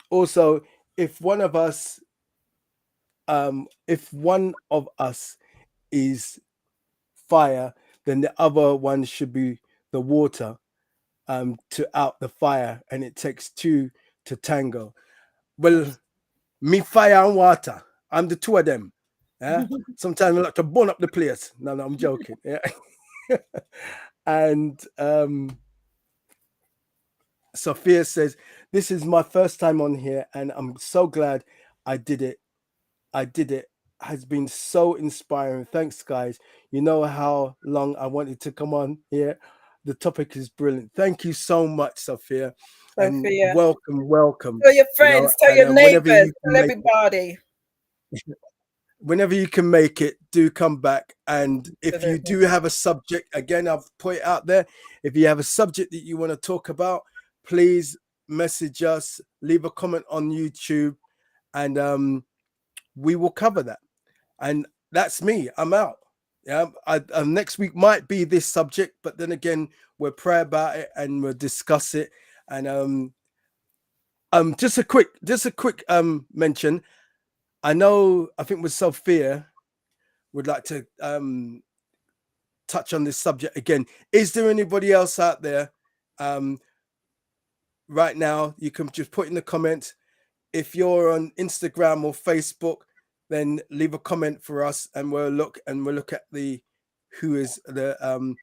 Speaker 2: also, if one of us is fire, then the other one should be the water to out the fire, and it takes two to tango. Well, me fire and water, I'm the two of them. Yeah. Sometimes I like to burn up the place. No, I'm joking. Yeah. And Sophia says, this is my first time on here, and I'm so glad I did it. Has been so inspiring. Thanks, guys. You know how long I wanted to come on here. The topic is brilliant. Thank you so much, Sophia, and
Speaker 1: Sophia,
Speaker 2: welcome.
Speaker 1: tell your friends, tell your
Speaker 2: And
Speaker 1: neighbors, tell everybody.
Speaker 2: Whenever you can make it, do come back. And if you
Speaker 1: Absolutely.
Speaker 2: do have a subject, again, I've put it out there. If you have a subject that you want to talk about, please message us, leave a comment on YouTube, and we will cover that. And that's me. I'm out. Yeah. Next week might be this subject, but then again, we'll pray about it and we'll discuss it. And just a quick mention. I think with Sophia would like to touch on this subject again. Is there anybody else out there right now? You can just put in the comments. If you're on Instagram or Facebook, then leave a comment for us, and we'll look at who is the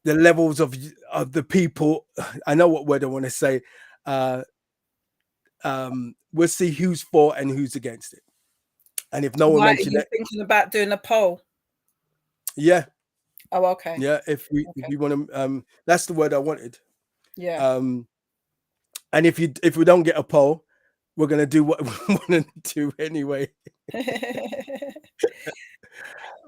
Speaker 2: levels of the people. I know what word I want to say. We'll see who's for and who's against it. And if no one mentioned it,
Speaker 1: Are you thinking about doing a poll?
Speaker 2: Yeah.
Speaker 1: Oh, okay.
Speaker 2: Yeah, if we want to, that's the word I wanted.
Speaker 1: Yeah.
Speaker 2: And if we don't get a poll, we're gonna do what we want to do anyway.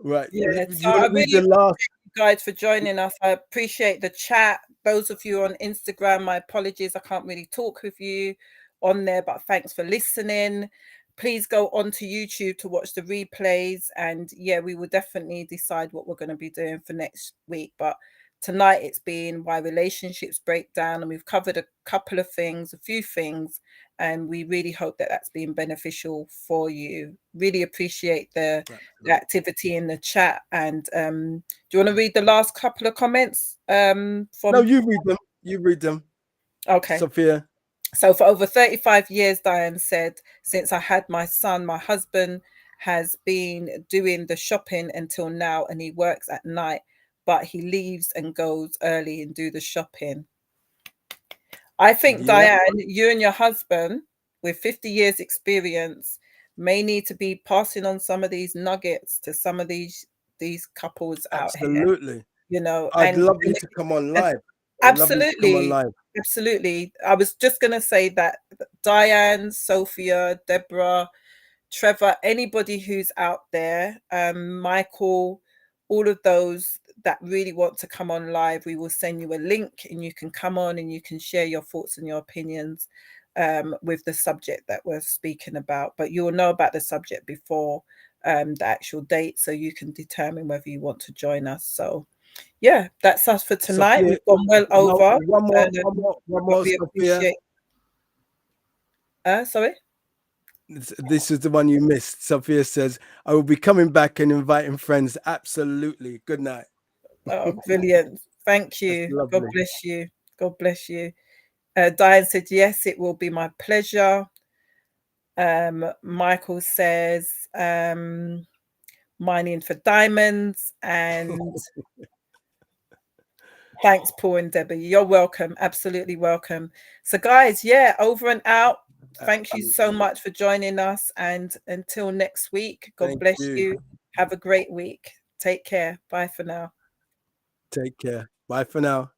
Speaker 2: Right.
Speaker 1: Yeah.
Speaker 2: Do
Speaker 1: So
Speaker 2: you
Speaker 1: I
Speaker 2: want to read
Speaker 1: really
Speaker 2: the last?
Speaker 1: appreciate you guys for joining us. I appreciate the chat. Those of you on Instagram, my apologies, I can't really talk with you on there, but thanks for listening. Please go onto YouTube to watch the replays, and yeah, we will definitely decide what we're going to be doing for next week. But tonight it's been why relationships break down, and we've covered a couple of things, a few things, and we really hope that that's been beneficial for you. Really appreciate the activity in the chat. And do you want to read the last couple of comments from
Speaker 2: No, you read them.
Speaker 1: Okay,
Speaker 2: Sophia.
Speaker 1: So for over 35 years, Diane said, since I had my son, my husband has been doing the shopping until now, and he works at night, but he leaves and goes early and do the shopping. I think, Diane, you and your husband with 50 years experience may need to be passing on some of these nuggets to some of these couples out here.
Speaker 2: Absolutely. I'd
Speaker 1: and
Speaker 2: love you to come on live.
Speaker 1: Absolutely. Absolutely. I was just going to say that Diane, Sophia, Deborah, Trevor, anybody who's out there, Michael, all of those that really want to come on live, we will send you a link and you can come on and you can share your thoughts and your opinions with the subject that we're speaking about. But you will know about the subject before the actual date, so you can determine whether you want to join us. So yeah, that's us for tonight.
Speaker 2: Sophia,
Speaker 1: we've gone well over.
Speaker 2: One more, Sophia.
Speaker 1: Sorry?
Speaker 2: This is the one you missed. Sophia says, I will be coming back and inviting friends. Absolutely. Good night.
Speaker 1: Oh, brilliant. Thank you. God bless you. God bless you. Diane said, yes, it will be my pleasure. Michael says, mining for diamonds. And thanks, Paul and Debbie. You're welcome. Absolutely welcome. So, guys, yeah, over and out. Thank you so much for joining us. And until next week, God bless you. Have a great week. Take care. Bye for now.
Speaker 2: Take care. Bye for now.